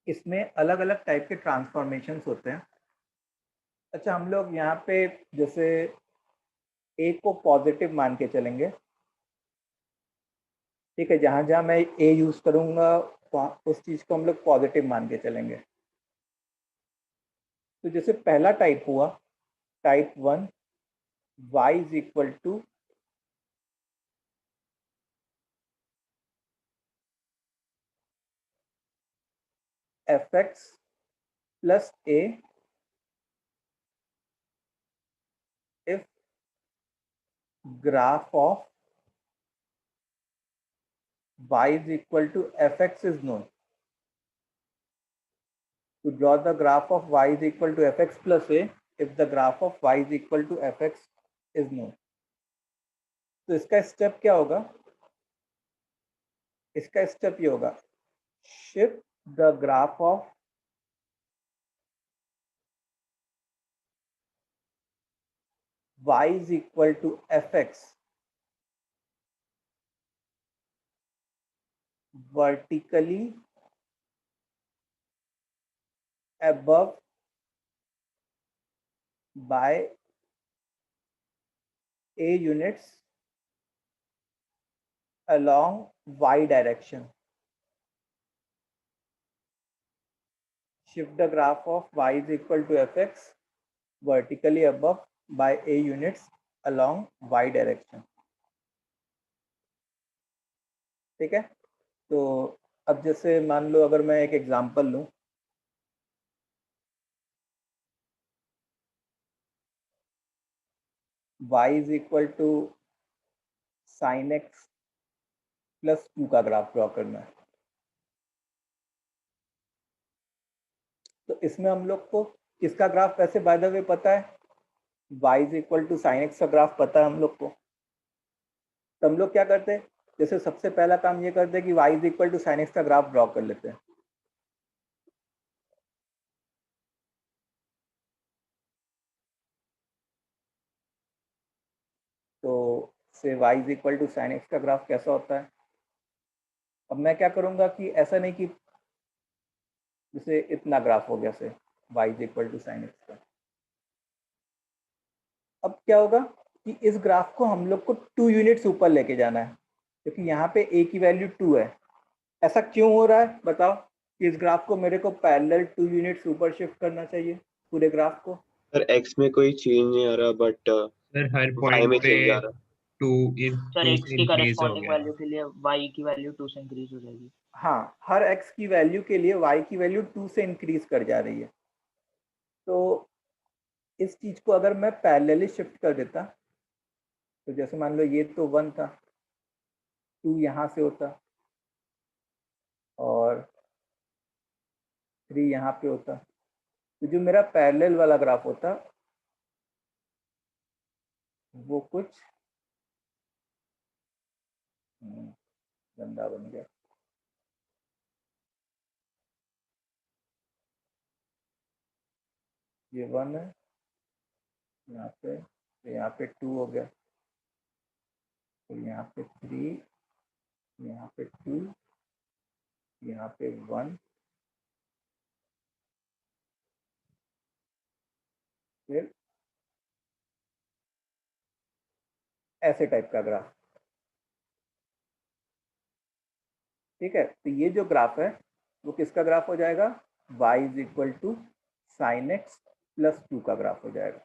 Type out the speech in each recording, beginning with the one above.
इसमें अलग अलग टाइप के ट्रांसफॉर्मेशंस होते हैं। अच्छा, हम लोग यहाँ पे जैसे ए को पॉजिटिव मान के चलेंगे, ठीक है। जहाँ जहाँ मैं ए यूज करूँगा उस चीज़ को हम लोग पॉजिटिव मान के चलेंगे। तो जैसे पहला टाइप हुआ type 1, y is equal to f x plus a if graph of y is equal to fx is known. To draw the graph of y is equal to fx plus a if the graph of y is equal to fx is known. तो इसका step क्या होगा? इसका step ये होगा, shift the graph of y is equal to fx vertically above by a units along y direction. Shift the graph of y is equal to fx vertically above by a units along y direction. ठीक है। तो अब जैसे मान लो अगर मैं एक example लूं, y is equal to sine x plus 2 का ग्राफ ड्रॉ करना है। तो इसमें हम लोग को किसका ग्राफ वैसे बाय द वे पता है? y is equal to sine x का ग्राफ पता है हम लोग को। तो हम लोग क्या करते हैं, जैसे सबसे पहला काम ये करते हैं कि y is equal to sine x का ग्राफ ड्रॉ कर लेते हैं। तो से y is equal to sine x का ग्राफ कैसा होता है? अब मैं क्या करूंगा कि ऐसा नहीं कि जैसे इतना ग्राफ हो गया से y is equal to sine x का। अब क्या होगा कि इस ग्राफ को हम लोग को 2 यूनिट्स ऊपर लेके जाना है, क्योंकि यहाँ पे a की वैल्यू 2 है। ऐसा क्यों हो रहा है बताओ? कि इस ग्राफ को मेरे को पैरेलल 2 यूनिट्स ऊपर शिफ्ट करना चाहिए पूरे ग्राफ को। सर एक्स में कोई चेंज नहीं आ रहा, but sir her why point में पे चेंज आ रहा। सर टू एक्स से की इंक्रीज हो करस्पॉन्डिंग गया। वैल्यू के लिए y की वैल्यू 2 से इंक्रीज हो जाएगी। हाँ, हर x की वैल्यू के लिए y की वैल्यू 2 से इंक्रीज कर जा रही है। तो इस चीज को अगर मैं पैरेलली शिफ्ट कर देता, तो जैसे मान लो ये तो 1 था, 2 यहाँ से होता और 3 यहाँ पे होता। तो जो मेरा पैरेलल वाला ग्राफ होता वो कुछ गंदा बन गया। ये 1 है यहाँ पे, तो यहाँ पे 2 हो गया, तो यहाँ पे 3, यहाँ पे 2, यहाँ पे 1, फिर ऐसे टाइप का ग्राफ। ठीक है। तो ये जो ग्राफ है वो किसका ग्राफ हो जाएगा? y is equal to sine x plus 2 का ग्राफ हो जाएगा।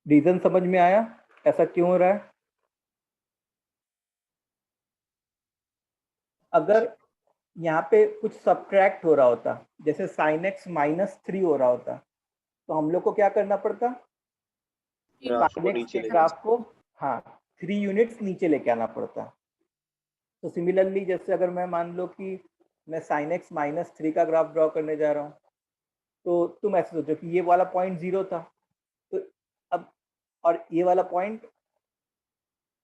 रीजन समझ में आया ऐसा क्यों हो रहा है? अगर यहाँ पे कुछ सब्ट्रैक्ट हो रहा होता, जैसे साइन एक्स -3 हो रहा होता, तो हम लोग को क्या करना पड़ता? ग्राफ साइन को एक्स नीचे के लेके ग्राफ को, हाँ, 3 यूनिट्स नीचे लेके आना पड़ता। तो सिमिलरली जैसे अगर मैं मान लो कि मैं साइन एक्स -3 का ग्राफ ड्रॉ करने जा रहा हूँ, तो तुम ऐसे सोचो कि ये वाला पॉइंट 0 था, तो अब और ये वाला पॉइंट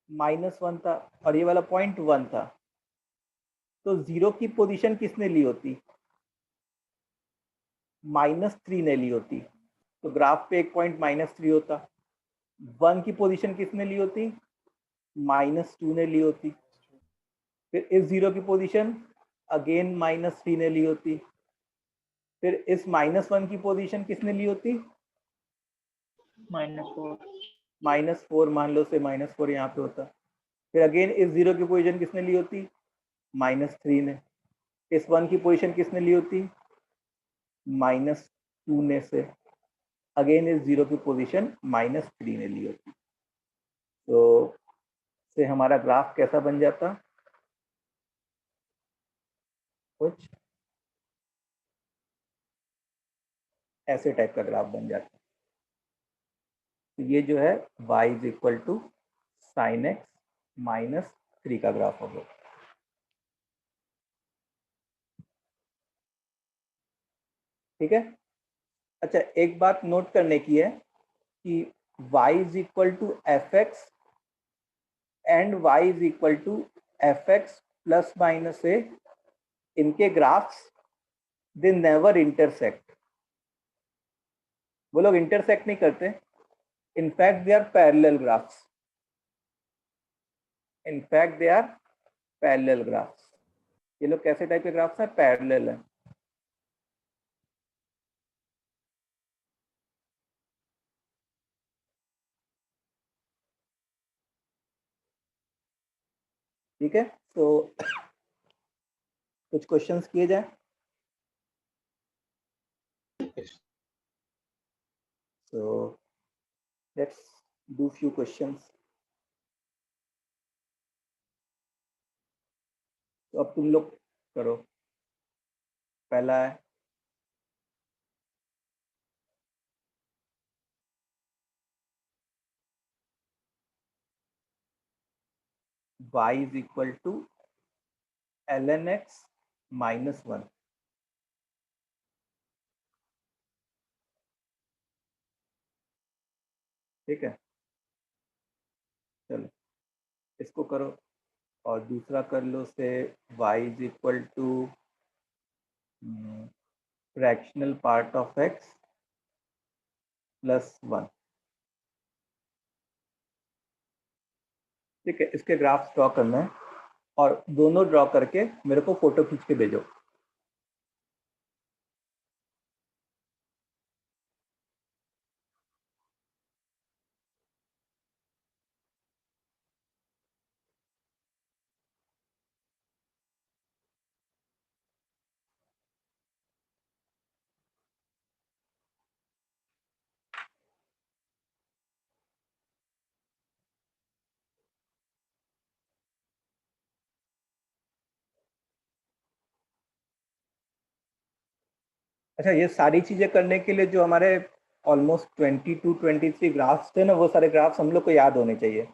-1 था और ये वाला पॉइंट 1 था, तो 0 की पोजीशन किसने ली होती? -3 ने ली होती। तो ग्राफ पे एक पॉइंट -3 होता। 1 की पोजीशन किसने ली होती? -2 ने ली होती। फिर इस 0 की पोजीशन अगेन -3 ने ली होती। फिर इस -1 की पोजीशन किसने ली होती? -4 -4 मान लो से -4 यहाँ पे होता। फिर अगेन इस 0 की पोजीशन किसने ली होती? -3 ने। इस 1 की पोजीशन किसने ली होती? -2 ने से। अगेन इस 0 की पोजीशन -3 ने ली होती। तो से हमारा ग्राफ कैसा बन जाता? कुछ ऐसे टाइप का ग्राफ बन जाता। तो ये जो है y is equal to sine x -3 का ग्राफ हो गया। ठीक है। अच्छा, एक बात नोट करने की है कि y is equal to f x and y is equal to f x plus minus a, इनके ग्राफ्स दे नेवर इंटरसेक्ट। वो लोग इंटरसेक्ट नहीं करते, in fact they are parallel graphs. In fact they are parallel graphs. ये लोग कैसे type के graphs हैं? पैरेलल है। ठीक है। तो कुछ क्वेश्चंस किए जाए। So let's do few questions. तो अब तुम लोग करो। पहला है y is equal to ln x -1। ठीक है, चलो इसको करो। और दूसरा कर लो से y is equal to fractional part of x +1। ठीक है, इसके ग्राफ्स ड्रॉ करना है और दोनों ड्रॉ करके मेरे को फोटो खींच के भेजो। अच्छा, ये सारी चीजें करने के लिए जो हमारे ऑलमोस्ट 22-23 ग्राफ्स थे ना, वो सारे ग्राफ्स हम लोग को याद होने चाहिए।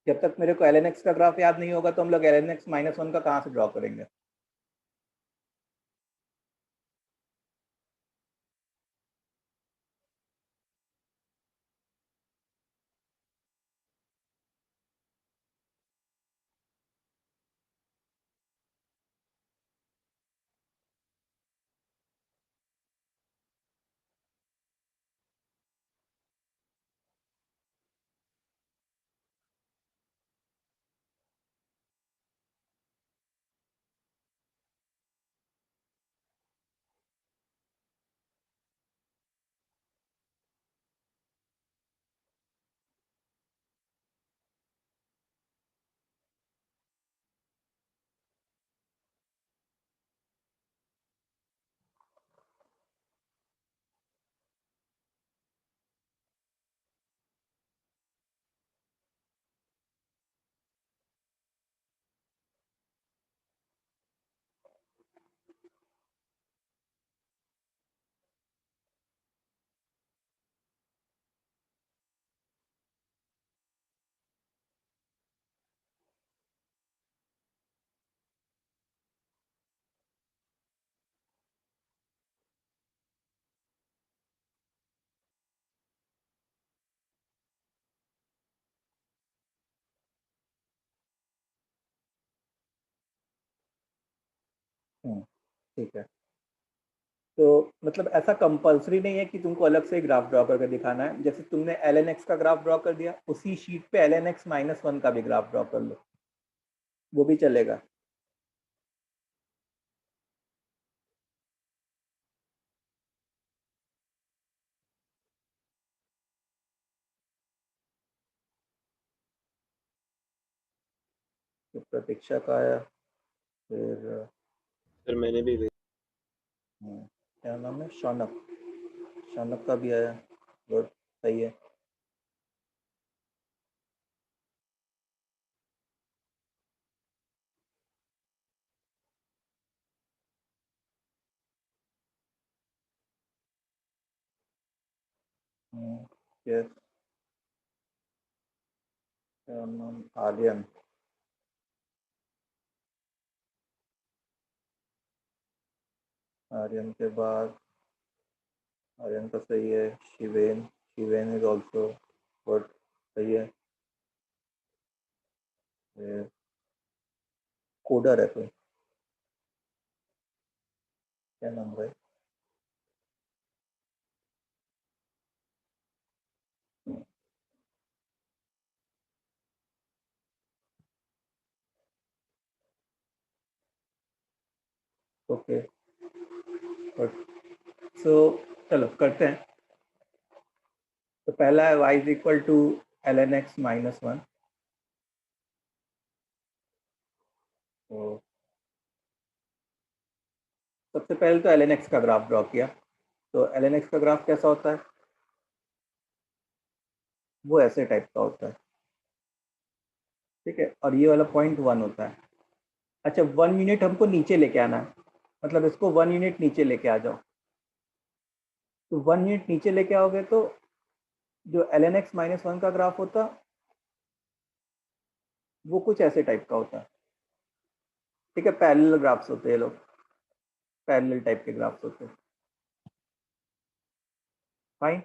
जब तक मेरे को ln x का ग्राफ याद नहीं होगा तो हम लोग ln x -1 का कहाँ से ड्रॉ करेंगे? ठीक है। तो मतलब ऐसा कंपलसरी नहीं है कि तुमको अलग से ग्राफ ड्रॉ करके दिखाना है। जैसे तुमने ln x का ग्राफ ड्रॉ कर दिया, उसी शीट पे ln x -1 का भी ग्राफ ड्रॉ कर लो, वो भी चलेगा। तो प्रतीक्षा का आया, फिर सर मैंने भी क्या नाम है, शौनक का भी आया। गुड, सही है। यस, क्या नाम, आर्यन। आर्यन के बाद आर्यन का सही है। शिवेन इज ऑल्सो गुड, सही है। फिर कोडर है कोई, क्या नाम है? Okay, good. सो चलो करते हैं। तो पहला है y is equal to ln x minus 1। तो सबसे पहले तो ln x का ग्राफ ड्रॉ किया। तो ln x का ग्राफ कैसा होता है? वो ऐसे टाइप का होता है, ठीक है। और ये वाला पॉइंट 1 होता है। अच्छा, 1 यूनिट हमको नीचे लेके आना है, मतलब इसको 1 यूनिट नीचे लेके आ जाओ। तो 1 यूनिट नीचे लेके आओगे तो जो ln x माइनस 1 का ग्राफ होता वो कुछ ऐसे टाइप का होता है, ठीक है। पैरेलल ग्राफ्स होते हैं लोग, पैरेलल टाइप के ग्राफ्स होते हैं। फाइन।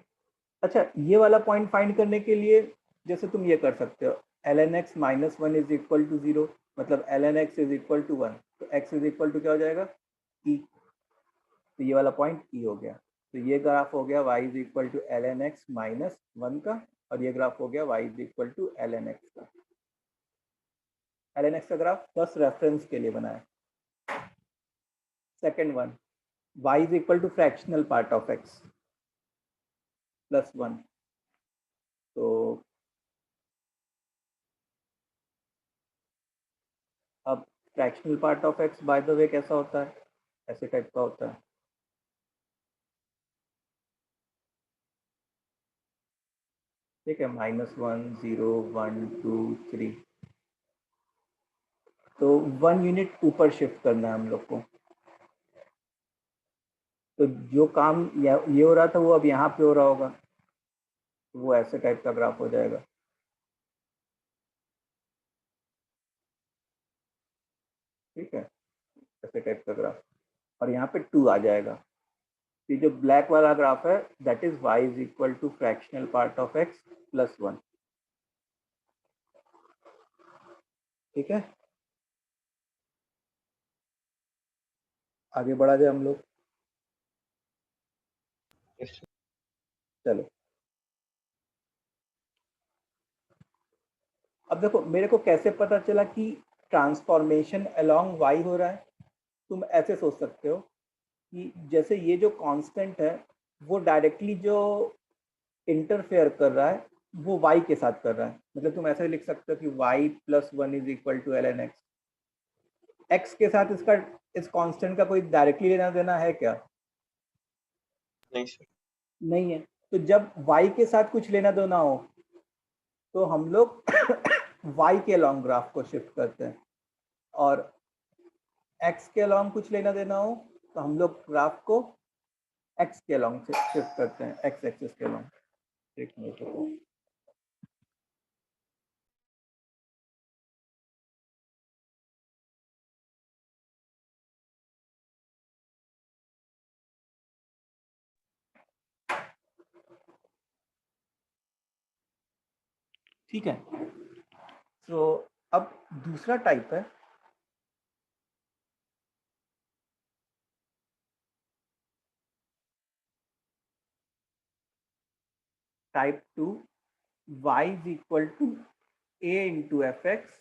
अच्छा, ये वाला पॉइंट फाइंड करने के लिए जैसे तुम ये कर सकते हो, ln x minus 1 is equal to 0, मतलब ln x is equal to 1। तो x इज इक्वल टू क्या हो जाएगा, e। तो ये वाला पॉइंट e हो गया। तो ये ग्राफ हो गया y is equal to ln x minus 1 का, और ये ग्राफ हो गया y is equal to ln x का। ln x का ग्राफ बस रेफरेंस के लिए बनाया। Second one, y is equal to fractional part of x plus 1। तो अब fractional part of x by the way कैसा होता है, ऐसे टाइप का होता है, ठीक है। -1 0 1 2 3। तो 1 यूनिट ऊपर शिफ्ट करना है हम लोग को। तो जो काम ये हो रहा था वो अब यहाँ पे हो रहा होगा, तो वो ऐसे टाइप का ग्राफ हो जाएगा, ठीक है। ऐसे टाइप का ग्राफ, और यहाँ पे 2 आ जाएगा। ये जो ब्लैक वाला ग्राफ है that is y is equal to fractional part of x plus 1, ठीक है। आगे बढ़ा जाए हम लोग, चलो। अब देखो मेरे को कैसे पता चला कि ट्रांसफॉर्मेशन अलोंग y हो रहा है। तुम ऐसे सोच सकते हो कि जैसे ये जो कांस्टेंट है वो डायरेक्टली जो इंटरफेयर कर रहा है वो y के साथ कर रहा है। मतलब तुम ऐसे लिख सकते हो कि y plus 1 is equal to ln x। x के साथ इसका, इस कांस्टेंट का कोई डायरेक्टली लेना देना है क्या? नहीं सर। नहीं है। तो जब y के साथ कुछ लेना देना हो तो हम लोग y के लॉन्ग ग्राफ को शिफ्ट करते हैं, और x के लॉन्ग कुछ लेना देना हो तो हम लोग ग्राफ को x के लॉन्ग से शिफ्ट करते हैं, x एक्सिस के लॉन्ग। एक मिनट रुको। ठीक है। तो अब दूसरा टाइप है, type 2, y is equal to a into fx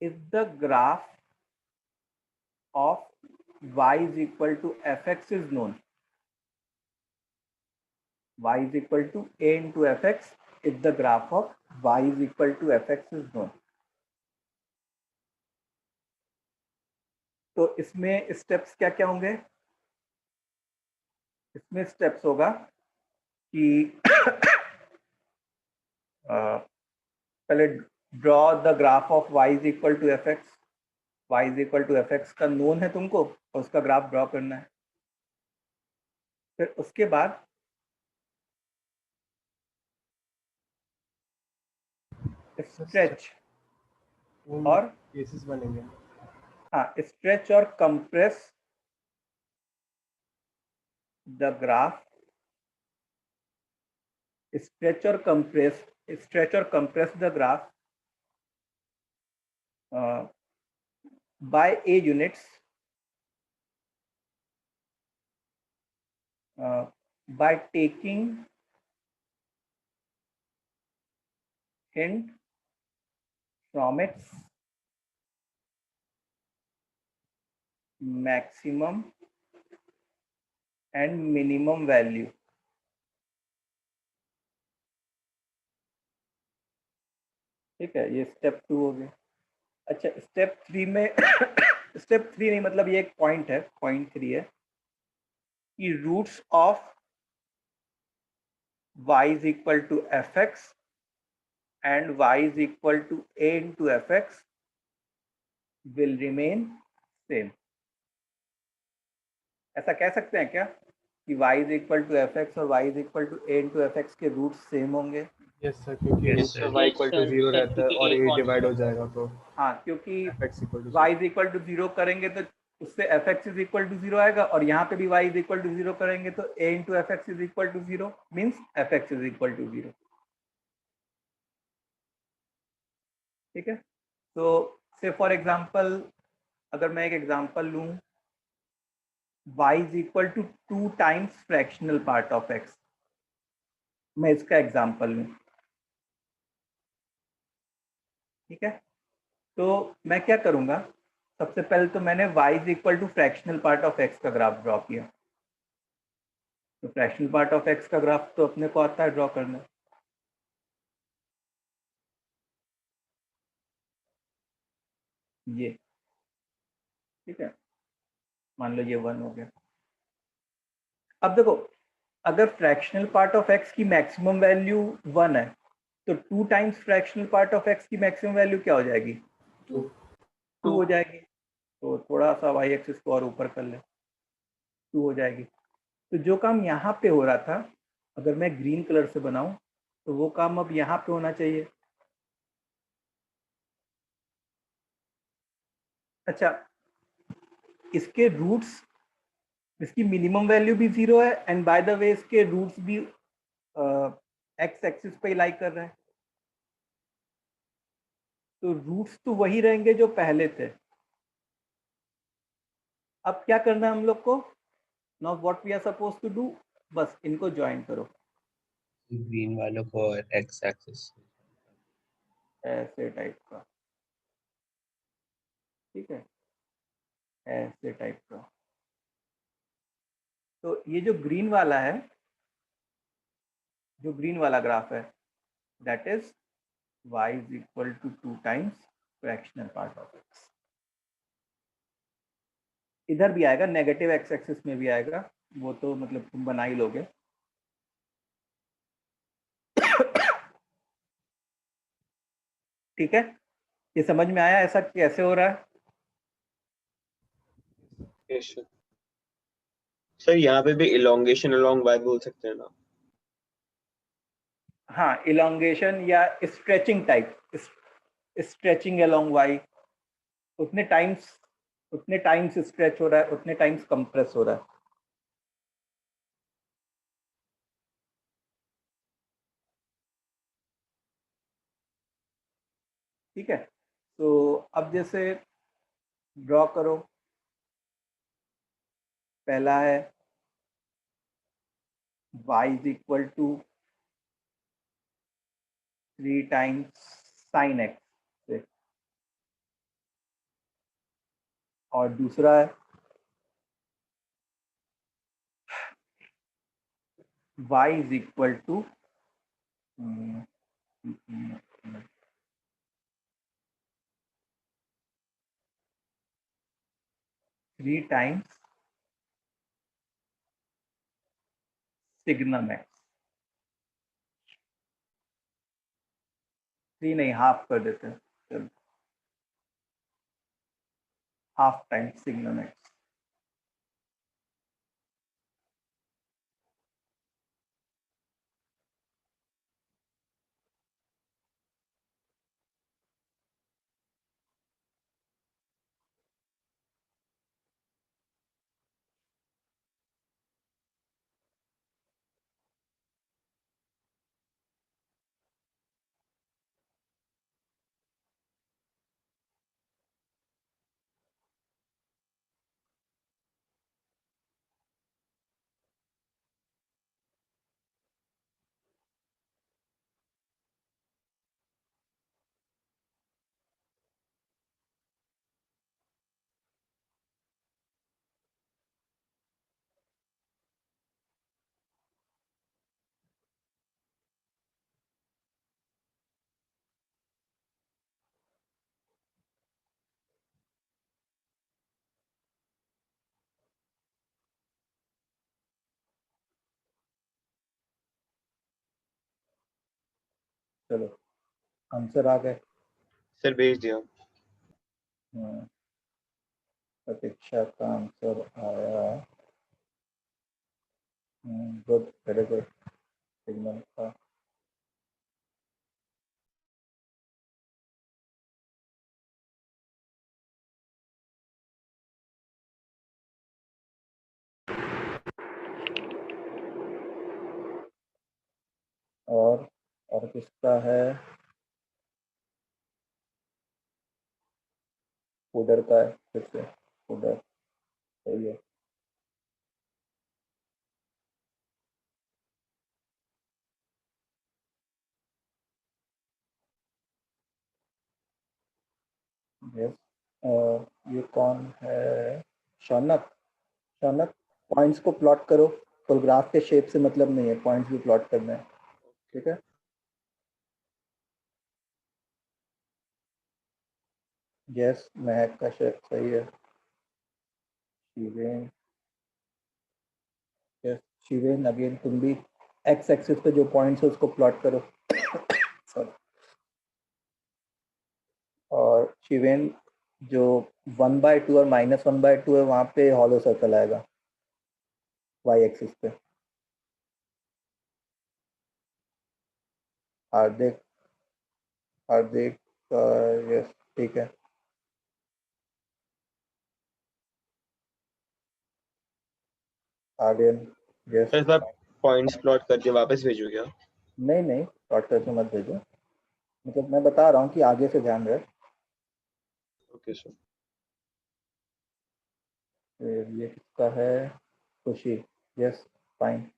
if the graph of y is equal to fx is known। y is equal to a into fx if the graph of y is equal to fx is known. तो इसमें steps क्या क्या होंगे? इसमें steps होगा कि पहले draw the graph of y is equal to f x. y is equal to f x का नोन है तुमको और उसका ग्राफ ड्रॉ करना है. फिर उसके बाद स्ट्रेच और केसेस बनेंगे. हाँ, स्ट्रेच और compress the graph. stretch or compress the graph by a units by taking hint from its maximum and minimum value. ठीक है, ये स्टेप 2 हो गया. अच्छा, स्टेप 3 में स्टेप 3 नहीं, मतलब ये एक पॉइंट है, पॉइंट 3 है कि roots of y is equal to fx and y is equal to a into fx will remain same. ऐसा कह सकते हैं क्या कि y is equal to fx और y is equal to a into fx के रूट्स सेम होंगे? Yes sir, क्योंकि Yes, root sir. y Yes, equal to sir. 0 Sir, रहता है क्योंकि और a a डिवाइड हो constant जाएगा तो हाँ, क्योंकि fx इक्वल टू y is equal to 0 करेंगे तो उससे fx is equal to 0 आएगा और यहाँ पे भी y is equal to 0 करेंगे तो a into fx is equal to 0 means fx is equal to 0. ठीक है, तो से फॉर एग्जांपल अगर मैं एक एग्जांपल लूं, y is equal to 2 times fractional part of x, मैं इसका एग्जांपल लूं. ठीक है, तो मैं क्या करूंगा, सबसे पहले तो मैंने y is equal to fractional part of x का ग्राफ ड्रॉ किया. तो फ्रैक्शनल पार्ट ऑफ x का ग्राफ तो अपने को आता है ड्रॉ करना. ये ठीक है, मान लो ये 1 हो गया. अब देखो, अगर फ्रैक्शनल पार्ट ऑफ x की मैक्सिमम वैल्यू 1 है तो 2 times fractional part of x की मैक्सिमम वैल्यू क्या हो जाएगी? 2 हो जाएगी. तो थोड़ा सा y एक्सिस को और ऊपर कर ले, 2 हो जाएगी. तो जो काम यहाँ पे हो रहा था, अगर मैं ग्रीन कलर से बनाऊं तो वो काम अब यहाँ पे होना चाहिए. अच्छा, इसके रूट्स, इसकी मिनिमम वैल्यू भी 0 है एंड बाय द वे इसके रूट्स भी एक्स एक्सिस पे लाई कर रहे हैं. तो रूट्स तो वही रहेंगे जो पहले थे. अब क्या करना है हम लोग को? Now what we are suppose to do, बस इनको ज्वाइन करो ग्रीन वालों को एक्स एक्सिस. ऐसे टाइप का. ठीक है, ऐसे टाइप का. तो ये जो ग्रीन वाला है, जो ग्रीन वाला ग्राफ है, that is y is equal to 2 times fractional part of x. इधर भी आएगा, नेगेटिव एक्स एक्सिस में भी आएगा, वो तो मतलब तुम बना ही लोगे. ठीक है, ये समझ में आया ऐसा कैसे हो रहा है? सर यहाँ पे भी इलोंगेशन अलोंग y बोल सकते हैं ना? हाँ, इलोंगेशन या stretching type, stretching along y. उतने टाइम्स स्ट्रेच हो रहा है, उतने टाइम्स कंप्रेस हो रहा है. ठीक है, तो अब जैसे ड्रॉ करो. पहला है y is equal to 3 times sin x से, और दूसरा है y is equal to three times signum x, three नहीं हाफ कर देते हैं, चलो हाफ टाइम्स सिग्नम एक्स। चलो आंसर आ गए। सर भेज दिया। प्रतीक्षा का आंसर आया। Good, very good. सिग्नल का और किसका है? उधर का है, फिर से उधर, सही है। यस, ये कौन है? शौनक। शौनक, पॉइंट्स को प्लॉट करो। फुल ग्राफ के शेप से मतलब नहीं है, पॉइंट्स भी प्लॉट करना है, ठीक है? यस, महक का शेप सही है। शिवेन, यस शिवेन, अगेन तुम भी एक्स एक्सिस पे जो पॉइंट्स है उसको प्लॉट करो। सॉरी। और शिवेन, जो 1/2 और -1/2 है वहाँ पे हॉलो सर्कल आएगा वाई एक्सिस पे। हार्दिक, हार्दिक, यस ठीक है। Aryan, yes. Sir sir points plot करके वापस भेजो क्या? नहीं नहीं, प्लॉट करके मत भेजो, मतलब मैं बता रहा हूँ कि आगे से ध्यान रहे। Okay sir. फिर ये किसका है? खुशी, यस फाइन।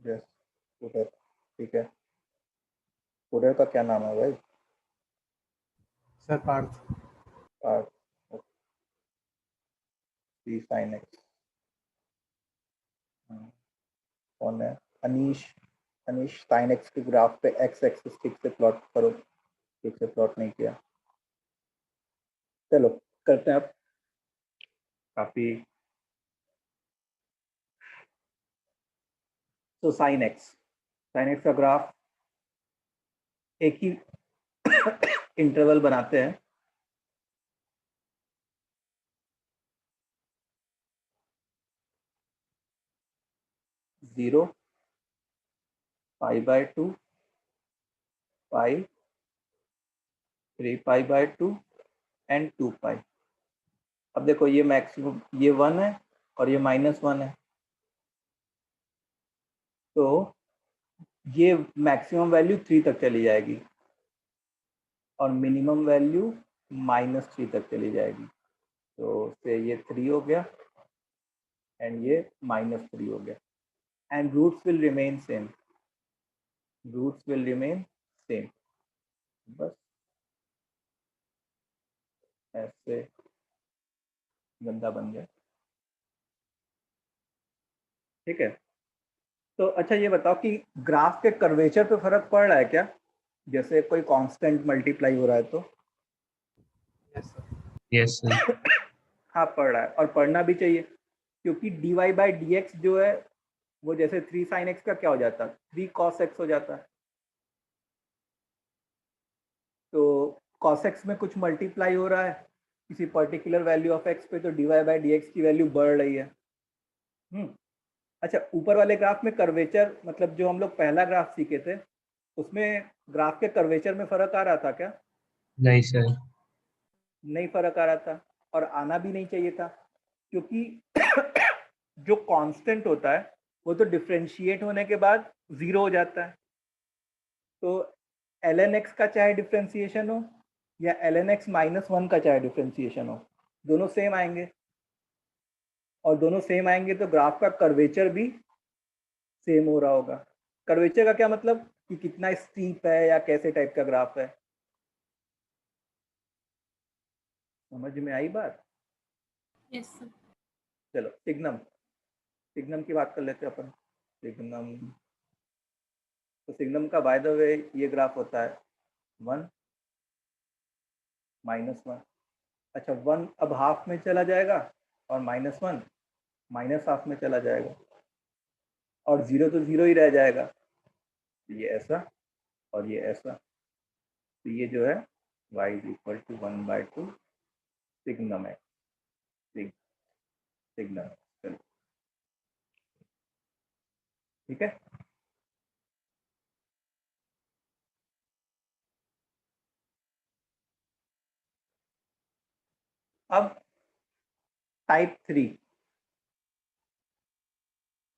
यस, उधर, ठीक है। उधर का क्या नाम है भाई? सर पार्थ। आर, सी साइन एक्स। कौन है? अनीश। अनीश, साइन एक्स के ग्राफ पे एक्स एक्सिस ठीक से प्लॉट करो, ठीक से प्लॉट नहीं किया। चलो करते हैं अब। काफी, तो साइन एक्स, साइन एक्स का ग्राफ एक ही इंटरवल बनाते हैं। Zero, π/2, pi, 3π/2 and 2π। अब देखो ये मैक्सिमम, ये 1 है और ये -1 है, तो ये मैक्सिमम वैल्यू 3 तक चली जाएगी और मिनिमम वैल्यू -3 तक चली जाएगी। तो से ये 3 हो गया एंड ये -3 हो गया, and roots will remain same, roots will remain same. बस ऐसे गंदा बन गया, ठीक है। तो अच्छा ये बताओ कि ग्राफ के कर्वेचर पे फर्क पड़ रहा है क्या, जैसे कोई कांस्टेंट मल्टीप्लाई हो रहा है तो? Yes sir. Yes sir. हाँ पड़ रहा है, और पढ़ना भी चाहिए, क्योंकि dy बाई डी एक्स जो है वो जैसे 3 sin x का क्या हो जाता है, 3 cos x हो जाता है। तो cos x में कुछ मल्टीप्लाई हो रहा है किसी पर्टिकुलर वैल्यू ऑफ x पे, तो dy बाई डी एक्स की वैल्यू बढ़ रही है। अच्छा, ऊपर वाले ग्राफ में कर्वेचर, मतलब जो हम लोग पहला ग्राफ सीखे थे उसमें ग्राफ के कर्वेचर में फर्क आ रहा था क्या? नहीं सर। नहीं फर्क आ रहा था, और आना भी नहीं चाहिए था, क्योंकि जो कांस्टेंट होता है वो तो डिफरेंशिएट होने के बाद 0 हो जाता है। तो ln x का चाहे डिफरेंशिएशन हो या ln x -1 का चाहे डिफरेंशिएशन हो, दोनों सेम आएंगे, और दोनों सेम आएंगे तो ग्राफ का कर्वेचर भी सेम हो रहा होगा। कर्वेचर का क्या मतलब, कि कितना स्टीप है या कैसे टाइप का ग्राफ है। समझ में आई बात? Yes sir. चलो सिग्नम, सिग्नम की बात कर लेते हैं अपन। सिग्नम, तो सिग्नम का बाय द वे ये ग्राफ होता है 1 -1। अच्छा 1 अब हाफ में चला जाएगा, और -1 माइनस हाफ में चला जाएगा, और 0 तो 0 ही रह जाएगा। ये ऐसा और ये ऐसा, तो ये जो है y = 1/2 सिग्नम है, सिग्नम। चलो ठीक है। अब टाइप 3,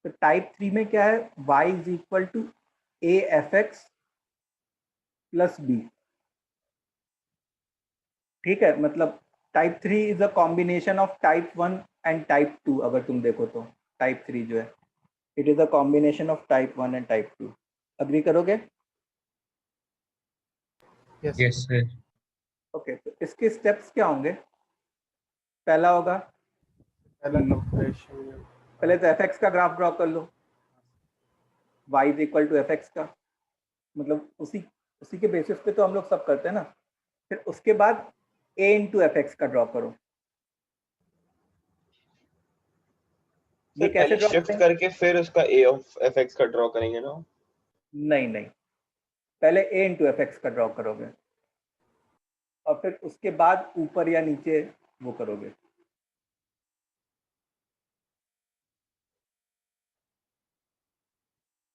तो टाइप 3 में क्या है, y = a(f(x + b। ठीक है, मतलब type 3 is a combination of type 1 and type 2। अगर तुम देखो तो टाइप 3 जो है, it is a combination of type 1 and type 2। Agree करोगे? Yes yes sir. ओके, तो इसके स्टेप्स क्या होंगे? पहला होगा, पहला कंपैरिजन। पहले तो fx का ग्राफ ड्रॉ कर लो, y = fx का, मतलब उसी उसी के बेसिस पे तो हम लोग सब करते हैं ना। फिर उसके बाद a × fx का ड्रॉ करो। ये सर कैसे पहले ड्रॉ शिफ्ट करेंगे? करके फिर उसका a ऑफ fx का ड्रॉ करेंगे ना? नहीं नहीं, पहले a × fx का ड्रॉ करोगे, और फिर उसके बाद ऊपर या नीचे वो करोगे।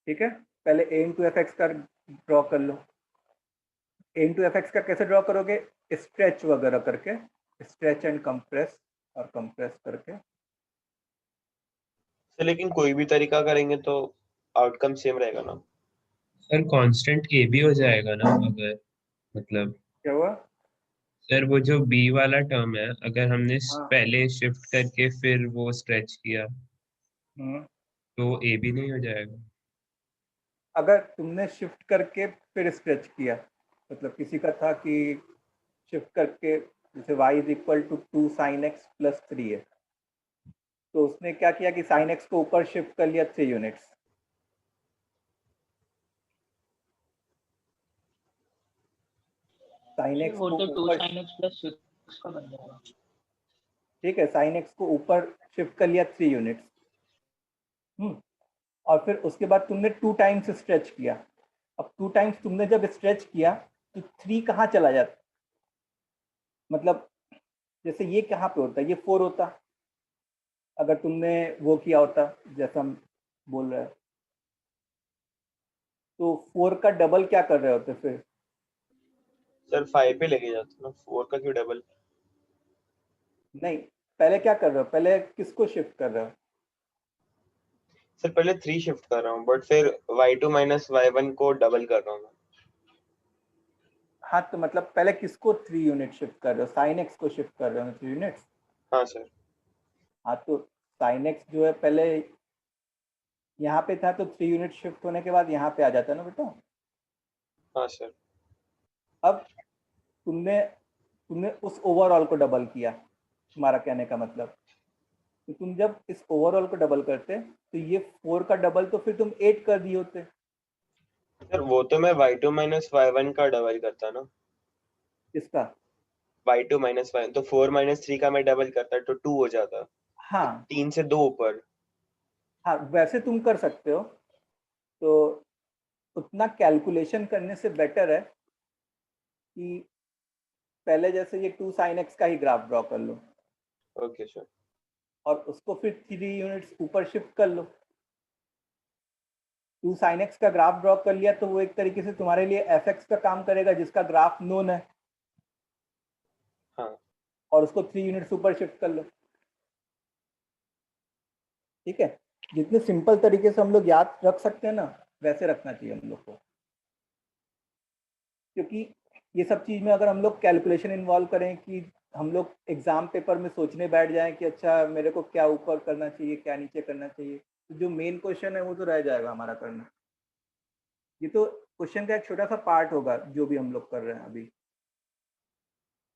ठीक है, पहले a × fx का ड्रॉ कर लो। a × fx का कैसे ड्रॉ करोगे? स्ट्रेच वगैरह करके, स्ट्रेच एंड कंप्रेस, और कंप्रेस करके। सर लेकिन कोई भी तरीका करेंगे तो आउटकम सेम रहेगा ना? सर कांस्टेंट ए भी हो जाएगा ना अगर, मतलब क्या हुआ? सर वो जो बी वाला टर्म है, अगर हमने हाँ। पहले शिफ्ट करके फिर वो स्ट्रेच किया हम्म। तो ए भी नहीं हो जाएगा? अगर तुमने शिफ्ट करके फिर स्ट्रेच किया, मतलब किसी का था कि शिफ्ट करके, जैसे y = 2 sin x + 3 है, तो उसने क्या किया कि sin x को ऊपर शिफ्ट कर लिया 3 यूनिट्स। sin x वो को तो 2 ऊपर, sin x + 6 का बन जाएगा। ठीक है, sin x को ऊपर शिफ्ट कर लिया 3 यूनिट्स। और फिर उसके बाद तुमने 2 टाइम्स स्ट्रेच किया। अब 2 टाइम्स तुमने जब स्ट्रेच किया तो 3 कहाँ चला जाता, मतलब जैसे ये कहाँ पे होता है, ये 4 होता अगर तुमने वो किया होता, जैसा हम बोल रहे हैं। तो 4 का डबल क्या कर रहे होते फिर? सर 5 पे लेके जाते ना, 4 का क्यों डबल? नहीं, पहले क्या कर रहे हो, पहले किसको शिफ्ट कर रहे हो? सर पहले 3 शिफ्ट कर रहा हूँ, बट फिर y2 - y1 को डबल कर रहा हूँ मैं। हाँ, तो मतलब पहले किसको 3 यूनिट शिफ्ट कर रहे हो? साइन एक्स को शिफ्ट कर रहे हो 3 यूनिट्स। हाँ सर। हाँ, तो साइन एक्स जो है पहले यहाँ पे था, तो 3 यूनिट शिफ्ट होने के बाद यहाँ पे आ जाता है ना बेटा। हाँ सर। अब तुमने तुमने उस ओवरऑल को डबल किया, तुम्हारा कहने का मतलब। तो तुम जब इस ओवरऑल को डबल करते तो ये 4 का डबल तो फिर तुम 8 कर दिए होते। सर वो तो मैं y2 माइनस y1 का डबल करता ना, इसका y2 माइनस y1 तो 4 माइनस 3 का मैं डबल करता तो 2 हो जाता, हाँ 3 से 2 ऊपर। हाँ वैसे तुम कर सकते हो। तो उतना कैलकुलेशन करने से बेटर है कि पहले जैसे ये 2 sin x का ही ग्राफ ड्रॉ कर लो ओके सर। और उसको फिर 3 यूनिट्स ऊपर शिफ्ट कर लो। 2 sin x का ग्राफ ड्रॉ कर लिया तो वो एक तरीके से तुम्हारे लिए fx का काम करेगा जिसका ग्राफ नोन है, हाँ और उसको 3 यूनिट्स ऊपर शिफ्ट कर लो। ठीक है, जितने सिंपल तरीके से हम लोग याद रख सकते हैं ना वैसे रखना चाहिए हम लोग को, क्योंकि ये सब चीज़ में अगर हम लोग कैलकुलेशन इन्वॉल्व करें कि हम लोग एग्जाम पेपर में सोचने बैठ जाएं कि अच्छा मेरे को क्या ऊपर करना चाहिए क्या नीचे करना चाहिए, तो जो मेन क्वेश्चन है वो तो रह जाएगा हमारा करना। ये तो क्वेश्चन का एक छोटा सा पार्ट होगा जो भी हम लोग कर रहे हैं अभी।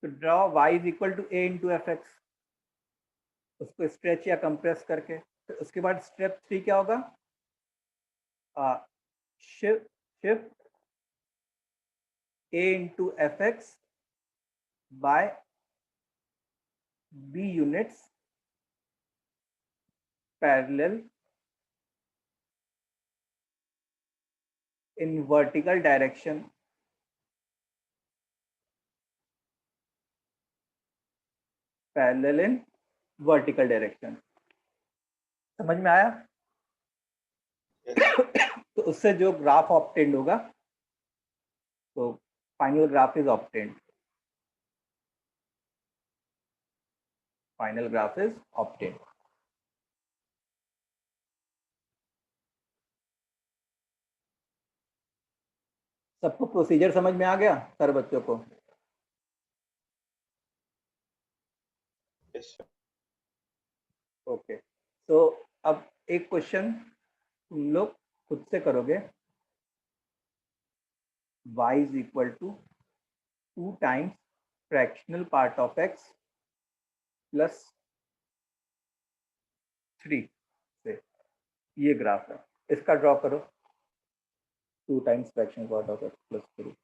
तो draw y is equal to a into f x, उसको स्ट्रेच या कंप्रेस करके। तो उसके बाद स्टेप 3 क्या होगा, shift shift a into f x by b units parallel in vertical direction, parallel in vertical direction। समझ में आया? तो उससे जो ग्राफ ऑब्टेंड होगा, तो final graph is obtained, final graph is obtained. सबको प्रोसीजर समझ में आ गया सर बच्चों को? Yes sir. ओके, तो अब एक क्वेश्चन तुम लोग खुद से करोगे। y is equal to 2 times fractional part of x plus 3 से ये ग्राफ है, इसका ड्रॉ करो। 2 times fractional part of x plus 3।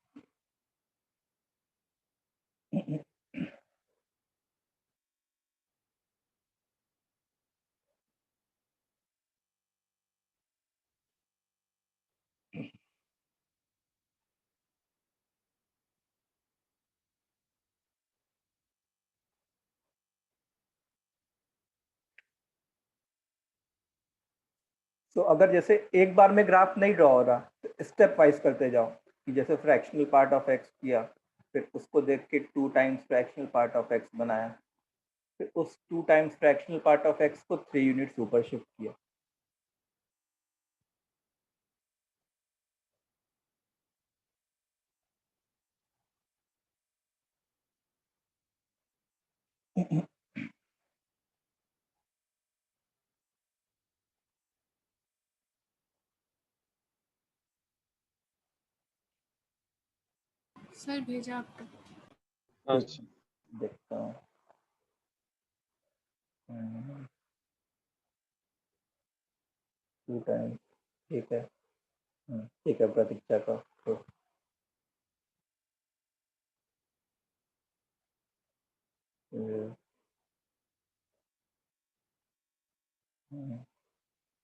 तो अगर जैसे एक बार में ग्राफ नहीं ड्रॉ हो रहा तो स्टेप वाइज करते जाओ, कि जैसे फ्रैक्शनल पार्ट ऑफ एक्स किया, फिर उसको देख के 2 times fractional part of x बनाया, फिर उस 2 times fractional part of x को 3 यूनिट्स ऊपर शिफ्ट किया। सर भेजा आपको। हाँ सर। देखता हूँ। 2 टाइम्स, ठीक है। ठीक है, प्रतीक्षा का तो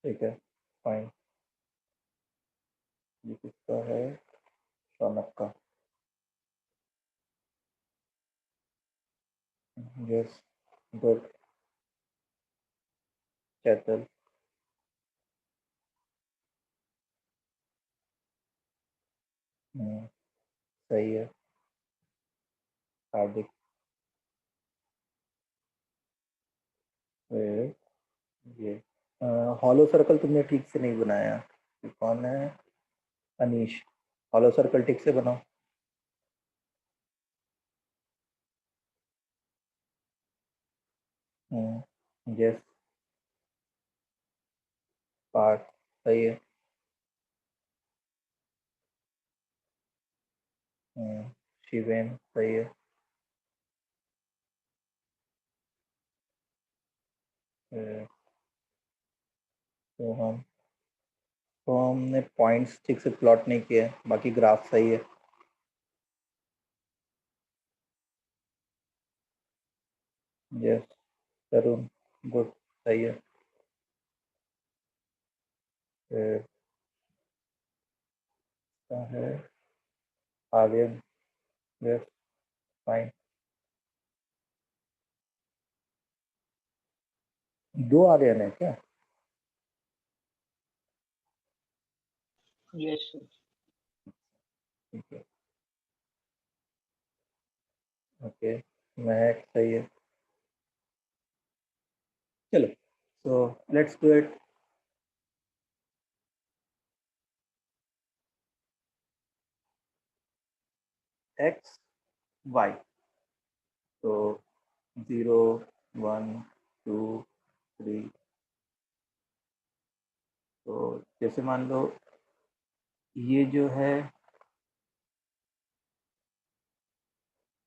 ठीक है, फाइन। ये किसका है? शौनक का। Yes, good. चैतल। सही है। हार्दिक। फिर ये हॉलो सर्कल तुमने ठीक से नहीं बनाया। ये कौन है? अनीश। हॉलो सर्कल ठीक से बनाओ। यस, पार्ट सही है। शिवेन सही है। तो हमने पॉइंट्स ठीक से प्लॉट नहीं किए, बाकी ग्राफ सही है। यस तरुण, गुड, सही है। है आर्यन, यस फाइन। 2 आर्यन है क्या? Yes sir. ठीक है, ओके, महक सही है। चलो, so let's do it. X y, तो 0 1 2 3। तो जैसे मान लो ये जो है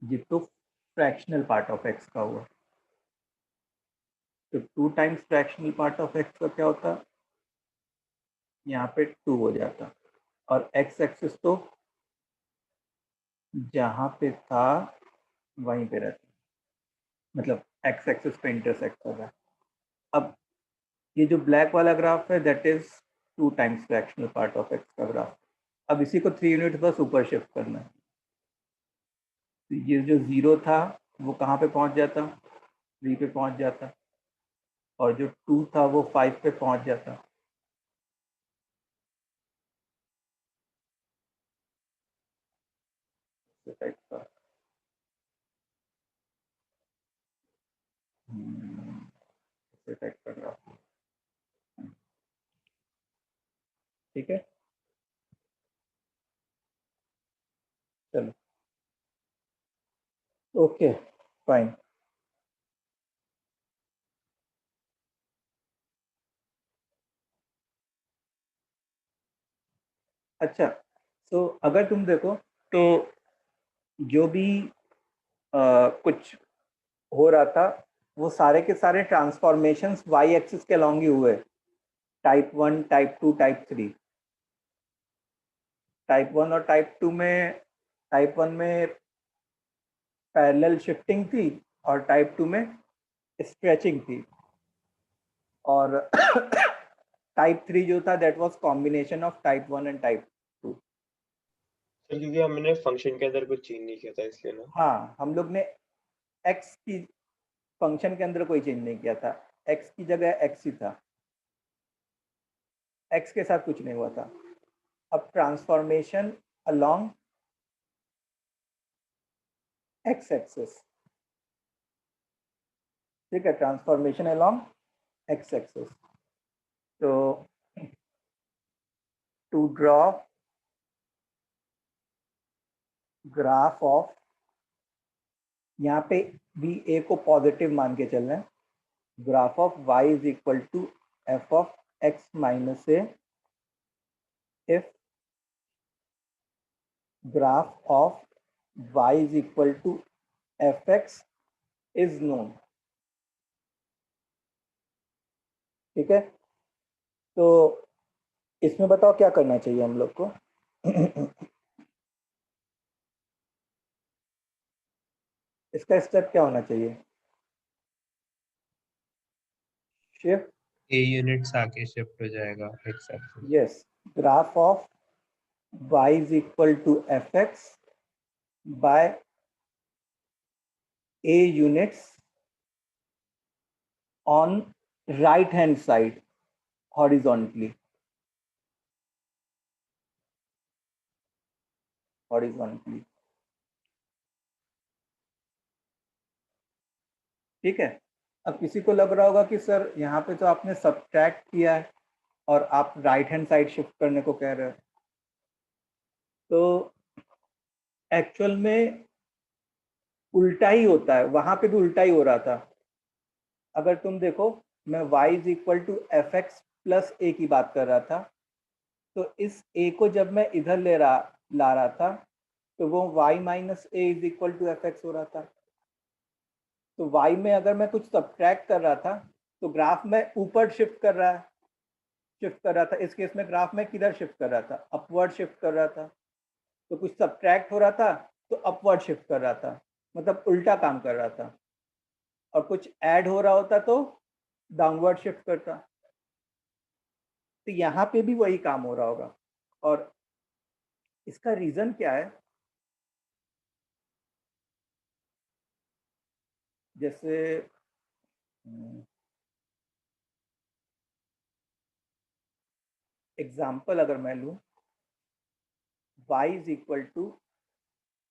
ये तो फ्रैक्शनल पार्ट ऑफ एक्स का हुआ, तो 2 times fractional part of x का क्या होता, यहाँ पे 2 हो जाता, और एक्स एक्सिस तो जहाँ पे था वहीं पे रहता, मतलब एक्स एक्सिस पे इंटरसेक्ट कर रहा है। अब ये जो ब्लैक वाला ग्राफ है that is 2 times fractional part of x का ग्राफ। अब इसी को 3 यूनिट बस ऊपर शिफ्ट करना है। तो ये जो 0 था वो कहाँ पे पहुँच जाता, 3 पे पहुँच जाता, और जो 2 था वो 5 पे पहुँच जाता। टाइप का टाइप कर रहा हूँ, ठीक है। चलो, ओके फाइन। अच्छा, तो अगर तुम देखो तो जो भी कुछ हो रहा था वो सारे के सारे ट्रांसफॉर्मेशंस वाई एक्सिस के अलॉन्ग ही हुए, टाइप 1, टाइप 2, टाइप 3। टाइप 1 और टाइप 2 में, टाइप 1 में पैरेलल शिफ्टिंग थी और टाइप 2 में स्ट्रेचिंग थी, और टाइप 3 जो था that was combination of type 1 and type 2। Sir क्योंकि हमने फंक्शन के अंदर कुछ चेंज नहीं किया था इसलिए ना। हाँ, हम लोग ने एक्स की फंक्शन के अंदर कोई चेंज नहीं किया था, एक्स की जगह एक्स ही था, एक्स के साथ कुछ नहीं हुआ था। अब ट्रांसफॉर्मेशन अलोंग एक्स एक्सिस, ठीक है, ट्रांसफॉर्मेशन अलोंग एक्स एक्सिस। तो टू ड्रॉ ग्राफ ऑफ, यहाँ पे भी ए को पॉजिटिव मान के चल रहे हैं, graph of y is equal to f of x minus a if graph of y is equal to f x is known, ठीक है। तो इसमें बताओ क्या करना चाहिए हम लोग को। इसका स्टेप क्या होना चाहिए, शिफ्ट, ए यूनिट्स आके शिफ्ट हो जाएगा x axis. Yes, graph of y is equal to f x by a units on right hand side horizontally, ठीक है। अब किसी को लग रहा होगा कि सर यहाँ पे तो आपने सब्ट्रैक्ट किया है और आप राइट हैंड साइड शिफ्ट करने को कह रहे हो, तो एक्चुअल में उल्टा ही होता है, वहां पे भी उल्टा ही हो रहा था। अगर तुम देखो, मैं y is equal to f x plus a की बात कर रहा था, तो इस a को जब मैं इधर ला रहा था तो वो y minus a is equal to f x हो रहा था। तो y में अगर मैं कुछ सब्ट्रैक्ट कर रहा था तो ग्राफ में ऊपर शिफ्ट कर रहा था। इस केस में ग्राफ में किधर शिफ्ट कर रहा था, अपवर्ड शिफ्ट कर रहा था। तो कुछ सब्ट्रैक्ट हो रहा था तो अपवर्ड शिफ्ट कर रहा था, मतलब उल्टा काम कर रहा था। और कुछ ऐड हो रहा होता तो डाउनवर्ड शिफ्ट करता। तो यहाँ पे भी वही काम हो रहा होगा। और इसका रीजन क्या है, जैसे एग्जाम्पल अगर मैं लूँ, y is equal to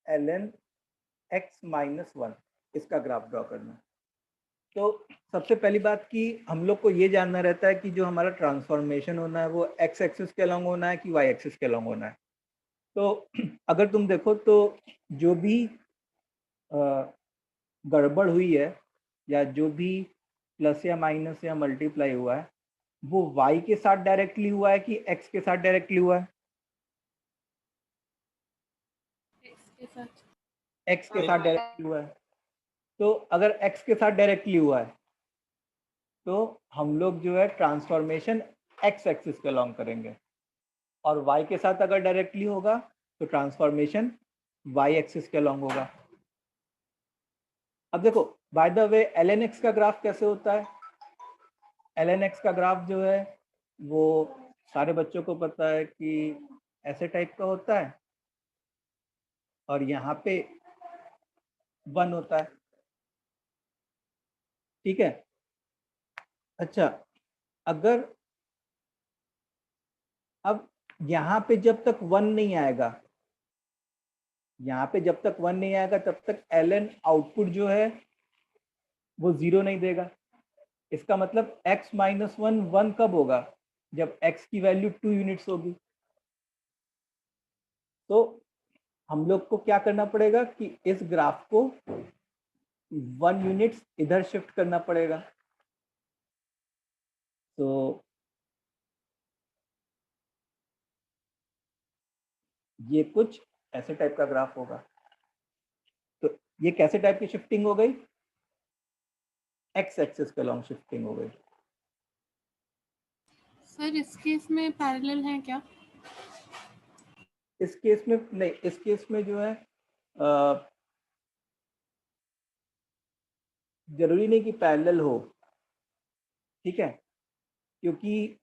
ln x minus 1, इसका ग्राफ ड्रॉ करना। तो सबसे पहली बात कि हम लोग को ये जानना रहता है कि जो हमारा ट्रांसफॉर्मेशन होना है वो x एक्सिस के अलॉन्ग होना है कि y एक्सिस के अलॉन्ग होना है। तो अगर तुम देखो तो जो भी गड़बड़ हुई है या जो भी प्लस या माइनस या मल्टीप्लाई हुआ है वो y के साथ डायरेक्टली हुआ है कि x के साथ डायरेक्टली हुआ है? x के साथ डायरेक्टली हुआ है। तो अगर x के साथ डायरेक्टली हुआ है तो हम लोग जो है ट्रांसफॉर्मेशन x एक्सिस के अलॉन्ग करेंगे, और y के साथ अगर डायरेक्टली होगा तो ट्रांसफॉर्मेशन y एक्सिस के अलॉन्ग होगा। अब देखो bye the way ln x का ग्राफ कैसे होता है? ln x का ग्राफ जो है वो सारे बच्चों को पता है कि ऐसे टाइप का होता है और यहाँ पे 1 होता है, ठीक है। अच्छा, अगर अब यहाँ पे जब तक 1 नहीं आएगा, यहाँ पे जब तक 1 नहीं आएगा तब तक ln आउटपुट जो है वो 0 नहीं देगा। इसका मतलब x माइनस 1 1 कब होगा? जब x की वैल्यू 2 यूनिट्स होगी। तो हम लोग को क्या करना पड़ेगा कि इस ग्राफ को 1 यूनिट्स इधर शिफ्ट करना पड़ेगा। तो ये कुछ ऐसे टाइप का ग्राफ होगा। तो ये कैसे टाइप की शिफ्टिंग हो गई? एक्स एक्सिस के अलॉन्ग शिफ्टिंग हो गई। सर इस केस में पैरेलल है क्या? इस केस में नहीं, इस केस में जो है जरूरी नहीं कि पैरेलल हो, ठीक है। क्योंकि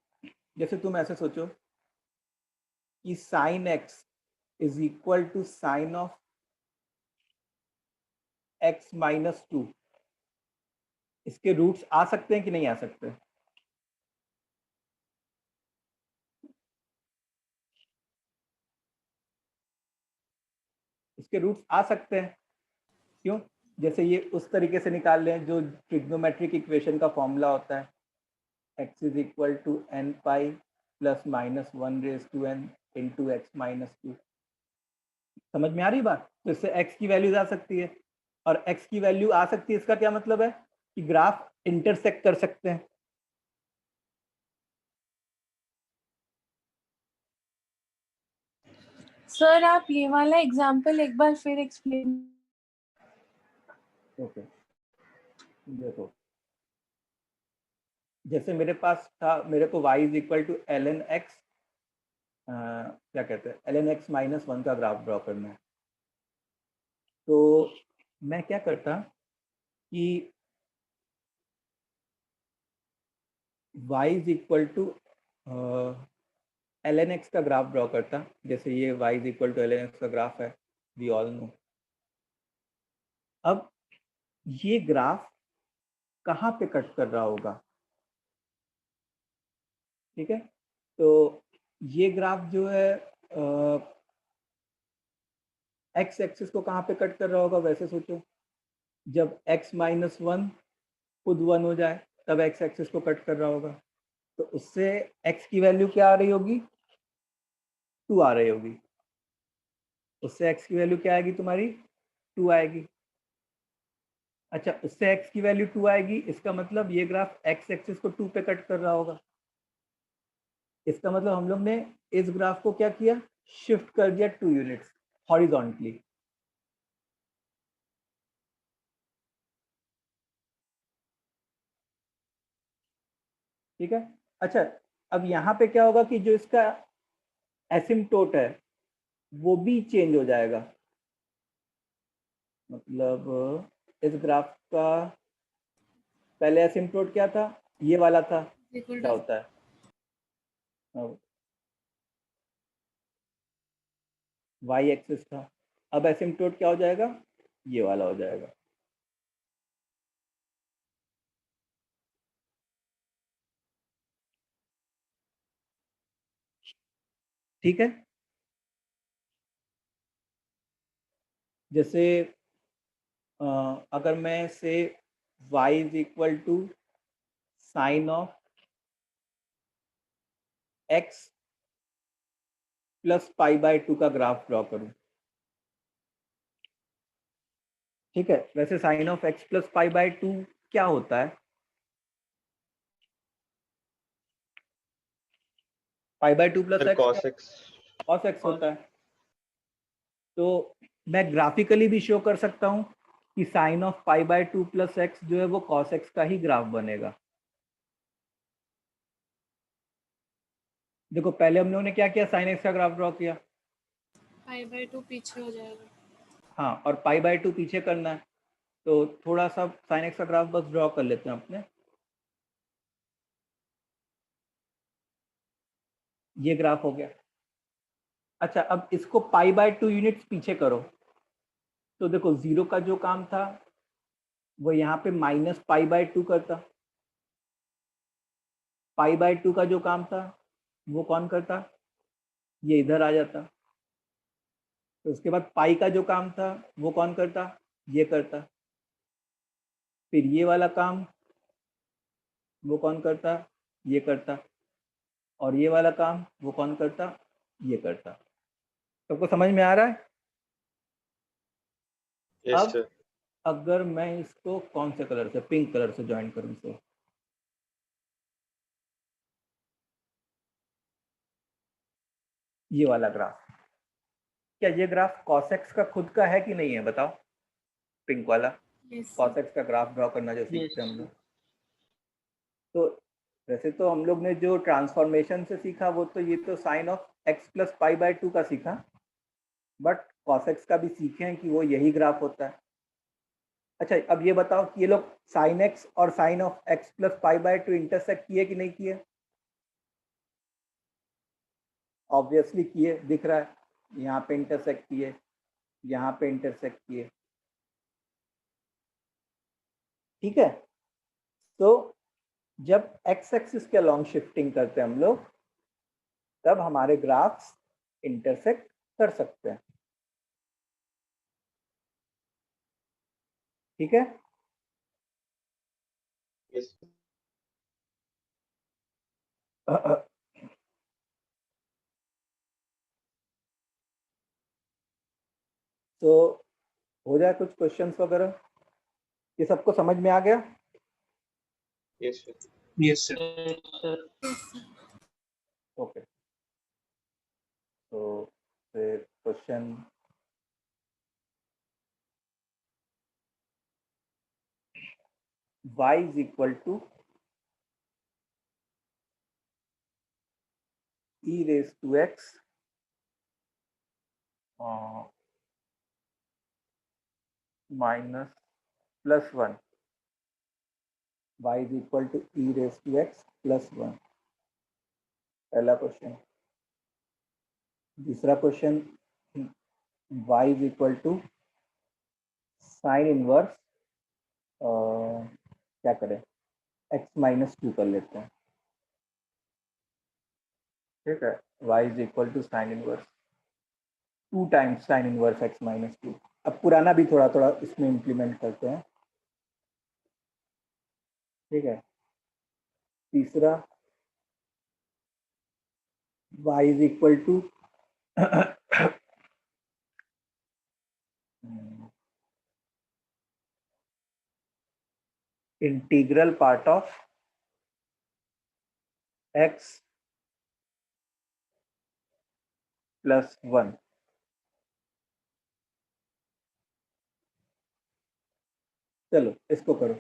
जैसे तुम ऐसे सोचो कि sine x is equal to sine of x minus 2, इसके रूट्स आ सकते हैं कि नहीं आ सकते? इसके रूट्स आ सकते हैं। क्यों? जैसे ये उस तरीके से निकाल लें जो ट्रिग्नोमेट्रिक इक्वेशन का फॉर्मूला होता है, x is equal to n pi plus minus 1 raise to n into x minus 2। समझ में आ रही बात? तो इससे x की वैल्यूज आ सकती है, और x की वैल्यू आ सकती है इसका क्या मतलब है कि ग्राफ इंटरसेक्ट कर सकते हैं। सर आप ये वाला एग्जांपल एक बार फिर एक्सप्लेन। ओके, देखो जैसे मेरे पास था, मेरे को y is equal to ln x, क्या कहते हैं, ln x माइनस 1 का ग्राफ ड्रॉ करना है। तो मैं क्या करता कि y is equal to ln x का ग्राफ ड्रॉ करता। जैसे ये y is equal to ln x का ग्राफ है, वी ऑल नो। अब ये ग्राफ कहाँ पे कट कर रहा होगा? ठीक है, तो ये ग्राफ जो है एक्स एक्सिस को कहाँ पे कट कर रहा होगा? वैसे सोचो, जब x माइनस 1 खुद 1 हो जाए तब एक्स एक्सिस को कट कर रहा होगा। तो उससे x की वैल्यू क्या आ रही होगी? 2 आ रही होगी। उससे x की वैल्यू क्या आएगी तुम्हारी? 2 आएगी। अच्छा, उससे x की वैल्यू 2 आएगी, इसका मतलब ये ग्राफ x एक्सिस को 2 पे कट कर रहा होगा। इसका मतलब हम लोग ने इस ग्राफ को क्या किया? शिफ्ट कर दिया 2 यूनिट्स हॉरिजॉन्टली। ठीक है। अच्छा, अब यहाँ पे क्या होगा कि जो इसका एसिम्पटोट है वो भी चेंज हो जाएगा। मतलब इस ग्राफ का पहले एसिम्पटोट क्या था, ये वाला था, क्या होता है अब y एक्सिस था, अब एसिम्पटोट क्या हो जाएगा, ये वाला हो जाएगा। ठीक है। जैसे अगर मैं से y is equal to sine of x plus pi by 2 का ग्राफ ड्रॉ करूं, ठीक है। वैसे sine of x plus pi by 2 क्या होता है, pi by 2 plus sir x cos x। cos x होता है। तो मैं ग्राफिकली भी शो कर सकता हूँ कि sine of pi by 2 plus x जो है वो cos x का ही ग्राफ बनेगा। देखो पहले हम लोगों ने क्या किया, साइन एक्स का ग्राफ ड्रॉ किया, पाई/2 पीछे हो जाएगा। हाँ, और पाई बाय 2 पीछे करना है, तो थोड़ा सा साइन एक्स का ग्राफ बस ड्रॉ कर लेते हैं अपने। ये ग्राफ हो गया। अच्छा, अब इसको पाई बाय 2 यूनिट्स पीछे करो, तो देखो जीरो का जो काम था वो यहाँ पे माइनस पाई बाय 2 करता, पाई बाय 2 का जो काम था वो कौन करता, ये इधर आ जाता। तो उसके बाद पाई का जो काम था वो कौन करता, ये करता। फिर ये वाला काम वो कौन करता, ये करता। और ये वाला काम वो कौन करता, ये करता। सबको समझ में आ रहा है। यस अब सर। अगर मैं इसको कौन से कलर से, पिंक कलर से ज्वाइन करूं, तो ये वाला ग्राफ, क्या ये ग्राफ cos x का खुद का है कि नहीं है, बताओ। पिंक वाला Yes, cos x का ग्राफ ड्रॉ करना जो सीखते हैं हम लोग। तो वैसे तो हम लोग ने जो ट्रांसफॉर्मेशन से सीखा वो तो ये तो sine of x plus pi by 2 का सीखा, बट cos x का भी सीखे हैं कि वो यही ग्राफ होता है। अच्छा, अब ये बताओ कि ये लोग साइन x और sine of x plus pi by 2 intersect किए कि नहीं किए, ऑब्वियसली किए, दिख रहा है, यहाँ पे इंटरसेक्ट किए, यहाँ पे इंटरसेक्ट किए। ठीक है। तो जब x एक्सिस के अलॉन्ग शिफ्टिंग करते हैं हम लोग, तब हमारे ग्राफ्स इंटरसेक्ट कर सकते हैं। ठीक है। यस तो हो जाए कुछ क्वेश्चंस वगैरह, ये सबको समझ में आ गया। Yes sir. Yes sir. Sir okay, तो फिर question y is equal to e raise to x minus plus 1, y is equal to e raise to x plus 1, पहला क्वेश्चन। दूसरा question, y is equal to sine inverse, क्या करें, x minus 2 कर लेते हैं। ठीक है, y is equal to sine inverse 2 times sine inverse x minus 2। अब पुराना भी थोड़ा थोड़ा इसमें इम्प्लीमेंट करते हैं। ठीक है। तीसरा, y is equal to integral part of x plus 1। चलो इसको करो।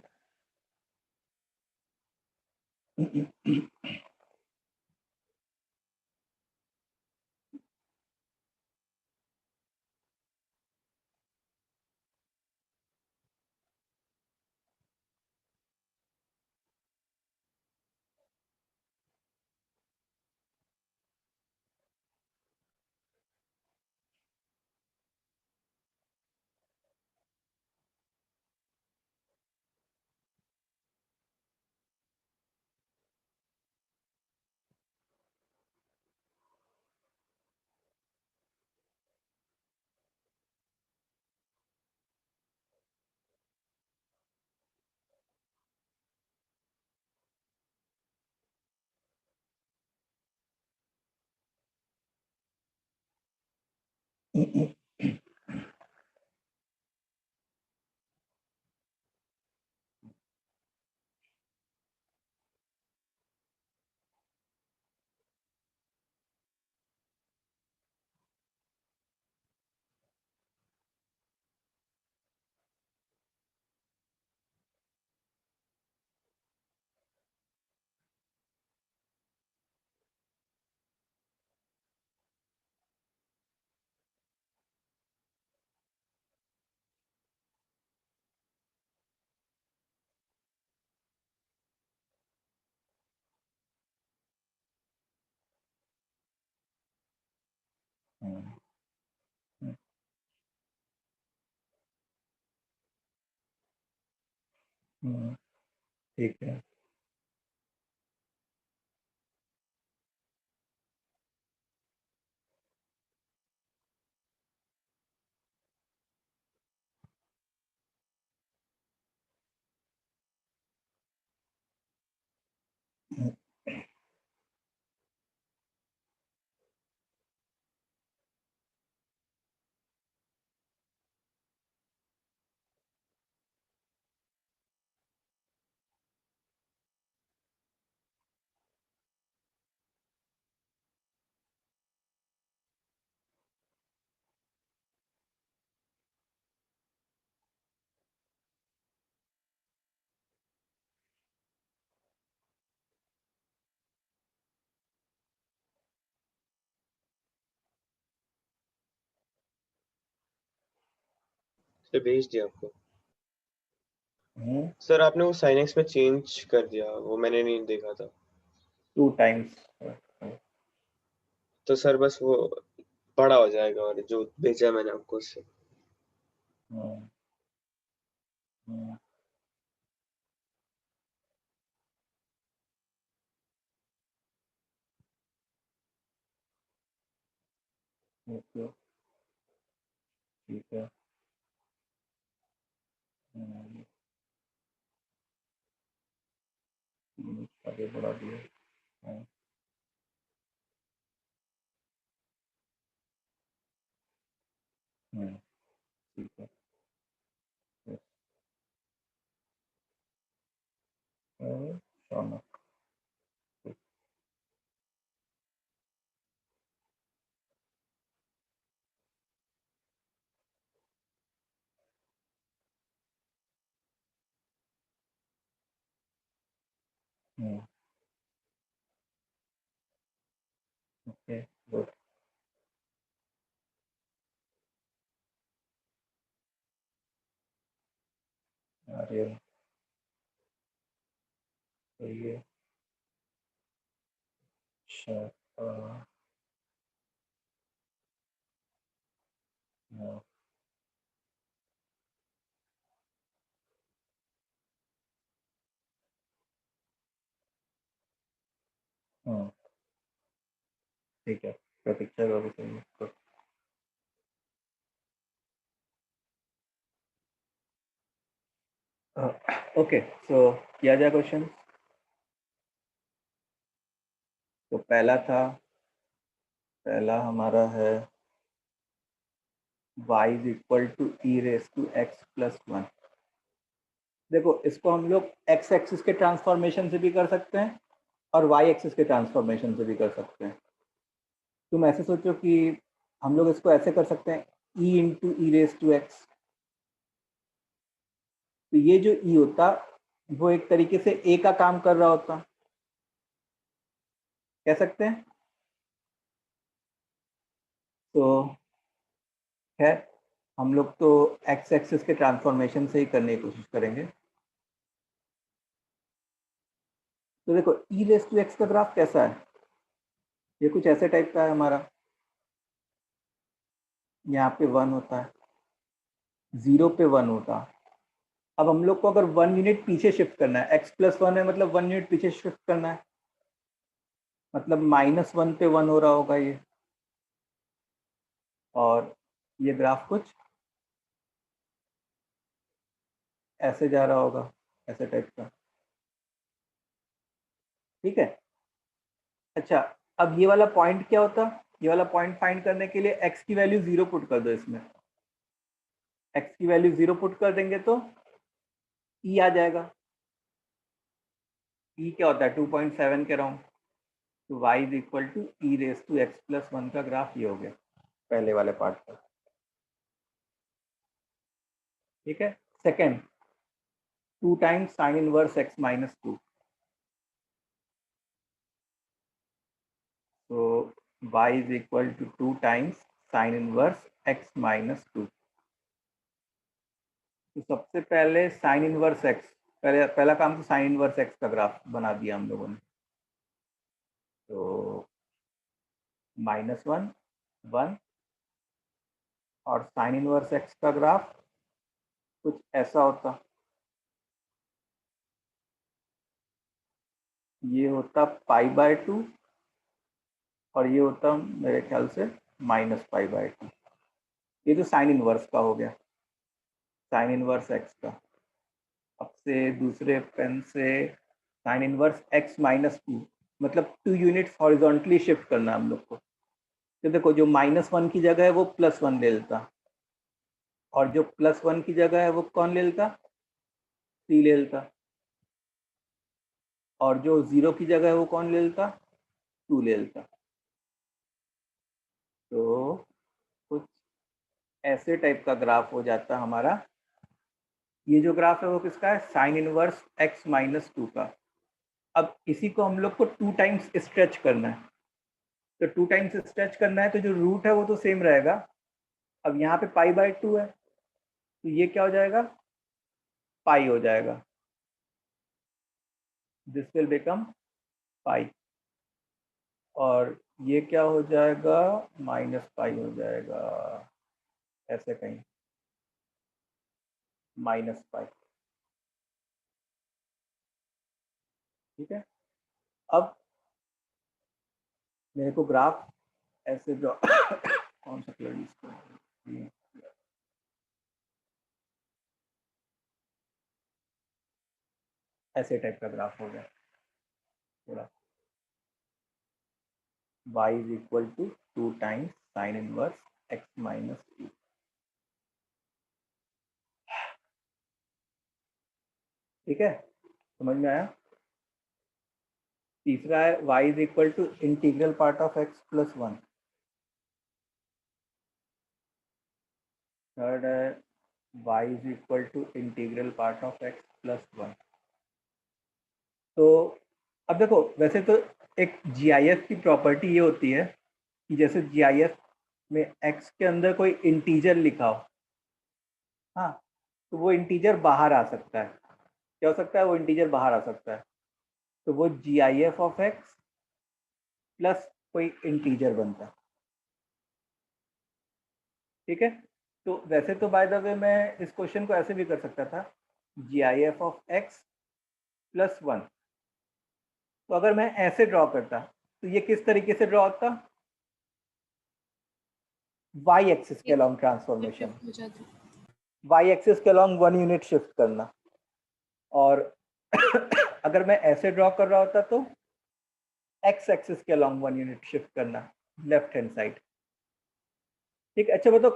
ठीक है। सर भेज दिया आपको। सर आपने वो sin x में चेंज कर दिया, वो मैंने नहीं देखा था। 2 टाइम्स। तो सर बस वो बड़ा हो जाएगा, और जो भेजा मैंने आपको उससे। ओके, ठीक है। आगे बढ़ा दिया। ठीक है। शाम ओके, गुड। अरे सही है। अच्छा, ठीक है। प्रतीक्षा का भी सही है। Good. ओके, सो किया जाए क्वेश्चन। तो पहला हमारा है y is equal to e raise to x plus 1। देखो, इसको हम लोग x एक्सिस के ट्रांसफॉर्मेशन से भी कर सकते हैं और y एक्सिस के ट्रांसफॉर्मेशन से भी कर सकते हैं। तुम ऐसे सोचो कि हम लोग इसको ऐसे कर सकते हैं, e into e raise to x. तो ये जो e होता वो एक तरीके से a का काम कर रहा होता, कह सकते हैं। तो खैर हम लोग तो एक्स एक्सिस के ट्रांसफॉर्मेशन से ही करने की कोशिश करेंगे। तो देखो ई रेस टू एक्स का ग्राफ कैसा है, ये कुछ ऐसे टाइप का है हमारा। यहाँ पे 1 होता है, 0 पे 1 होता है। अब हम लोग को अगर 1 यूनिट पीछे शिफ्ट करना है, x प्लस 1 है मतलब 1 यूनिट पीछे शिफ्ट करना है, मतलब -1 पे 1 हो रहा होगा ये। और ये ग्राफ कुछ ऐसे जा रहा होगा, ऐसे टाइप का। ठीक है। अच्छा, अब ये वाला पॉइंट क्या होता, ये वाला पॉइंट फाइंड करने के लिए x की वैल्यू 0 पुट कर दो इसमें। x की वैल्यू 0 पुट कर देंगे तो e आ जाएगा। e क्या होता है 2.7 के राउंड। तो y is equal to e raise to x plus 1 का ग्राफ ये हो गया पहले वाले पार्ट का। ठीक है। Second, 2 times sine inverse x minus 2। तो y is equal to 2 times sine inverse x minus 2। तो सबसे पहले साइन इनवर्स x, पहला काम तो साइन इनवर्स x का ग्राफ बना दिया हम लोगों ने। तो -1 1 और साइन इनवर्स x का ग्राफ कुछ ऐसा होता, ये होता π/2 और ये होता मेरे ख्याल से -π/2। ये तो साइन इनवर्स का हो गया, साइन इनवर्स x का। अब से दूसरे पेन से साइन इनवर्स x माइनस 2, मतलब 2 यूनिट्स हॉरिजॉन्टली शिफ्ट करना हम लोग को। तो देखो जो -1 की जगह है वो +1 ले लेता, और जो +1 की जगह है वो कौन ले लेता, 3 ले लेता, और जो 0 की जगह है वो कौन ले लेता, 2 ले लेता। तो कुछ ऐसे टाइप का ग्राफ हो जाता हमारा। ये जो ग्राफ है वो किसका है, साइन इनवर्स x माइनस 2 का। अब इसी को हम लोग को 2 टाइम्स स्ट्रेच करना है। तो 2 टाइम्स स्ट्रेच करना है तो जो रूट है वो तो सेम रहेगा। अब यहाँ पे π/2 है तो ये क्या हो जाएगा, पाई हो जाएगा। दिस विल बिकम पाई, और ये क्या हो जाएगा, -π हो जाएगा, ऐसे कहीं -π। ठीक है। अब मेरे को ग्राफ ऐसे ड्रॉ कौन सा कलर इसको, ऐसे टाइप का ग्राफ हो गया थोड़ा। y is equal to 2 times sine inverse x minus 2। ठीक है, समझ में आया। तीसरा है y is equal to integral part of x plus 1। Third है y is equal to integral part of x plus 1। तो अब देखो वैसे तो एक GIF की प्रॉपर्टी ये होती है कि जैसे GIF में x के अंदर कोई इंटीजर लिखा हो, हाँ, तो वो इंटीजर बाहर आ सकता है। क्या हो सकता है, वो इंटीजर बाहर आ सकता है। तो वो GIF ऑफ x प्लस कोई इंटीजर बनता है। ठीक है। तो वैसे तो बाय द वे मैं इस क्वेश्चन को ऐसे भी कर सकता था, GIF ऑफ x प्लस 1। तो अगर मैं ऐसे ड्रॉ करता तो ये किस तरीके से ड्रॉ होता, y एक्सिस के अलॉन्ग ट्रांसफॉर्मेशन, y एक्सिस के अलॉन्ग 1 यूनिट शिफ्ट करना। और अगर मैं ऐसे ड्रॉ कर रहा होता तो x एक्सिस के अलॉन्ग 1 यूनिट शिफ्ट करना लेफ्ट हैंड साइड। ठीक। अच्छा बताओ,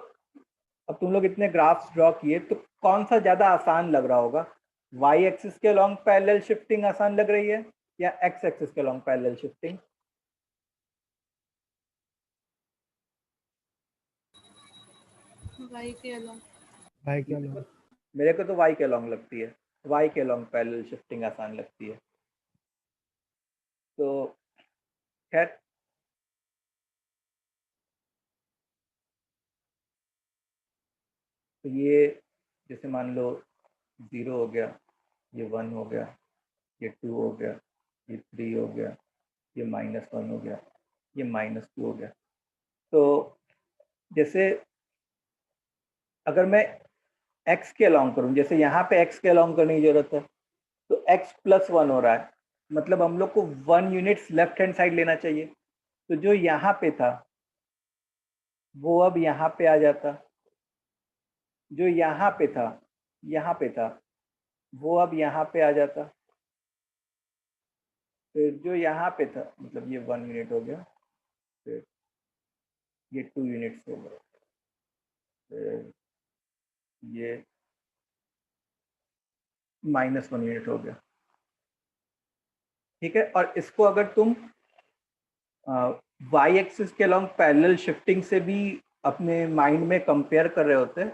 अब तुम लोग इतने ग्राफ्स ड्रॉ किए तो कौन सा ज्यादा आसान लग रहा होगा, y एक्सिस के अलॉन्ग पैरेलल शिफ्टिंग आसान लग रही है या x एक्सिस के अलॉन्ग पैरेलल शिफ्टिंग? y के अलॉन्ग। भाई क्या लोग मेरे को तो y के अलॉन्ग लगती है, y के अलॉन्ग पैरेलल शिफ्टिंग आसान लगती है। तो खैर, तो ये जैसे मान लो 0 हो गया, ये 1 हो गया, ये 2 हो गया, ये 3 हो गया, ये -1 हो गया, ये -2 हो गया। तो जैसे अगर मैं x के अलोंग करूं, जैसे यहाँ पे x के अलोंग करने की जरूरत है, तो x +1 हो रहा है, मतलब हम लोग को 1 यूनिट्स लेफ्ट हैंड साइड लेना चाहिए। तो जो यहाँ पे था वो अब यहाँ पे आ जाता, जो यहाँ पे था वो अब यहाँ पे आ जाता, फिर जो यहाँ पे था, मतलब ये 1 यूनिट हो गया, फिर ये 2 यूनिट्स हो गए, फिर ये -1 यूनिट हो गया। ठीक है, और इसको अगर तुम वाई एक्सिस के अलोंग पैरेलल शिफ्टिंग से भी अपने माइंड में कंपेयर कर रहे होते,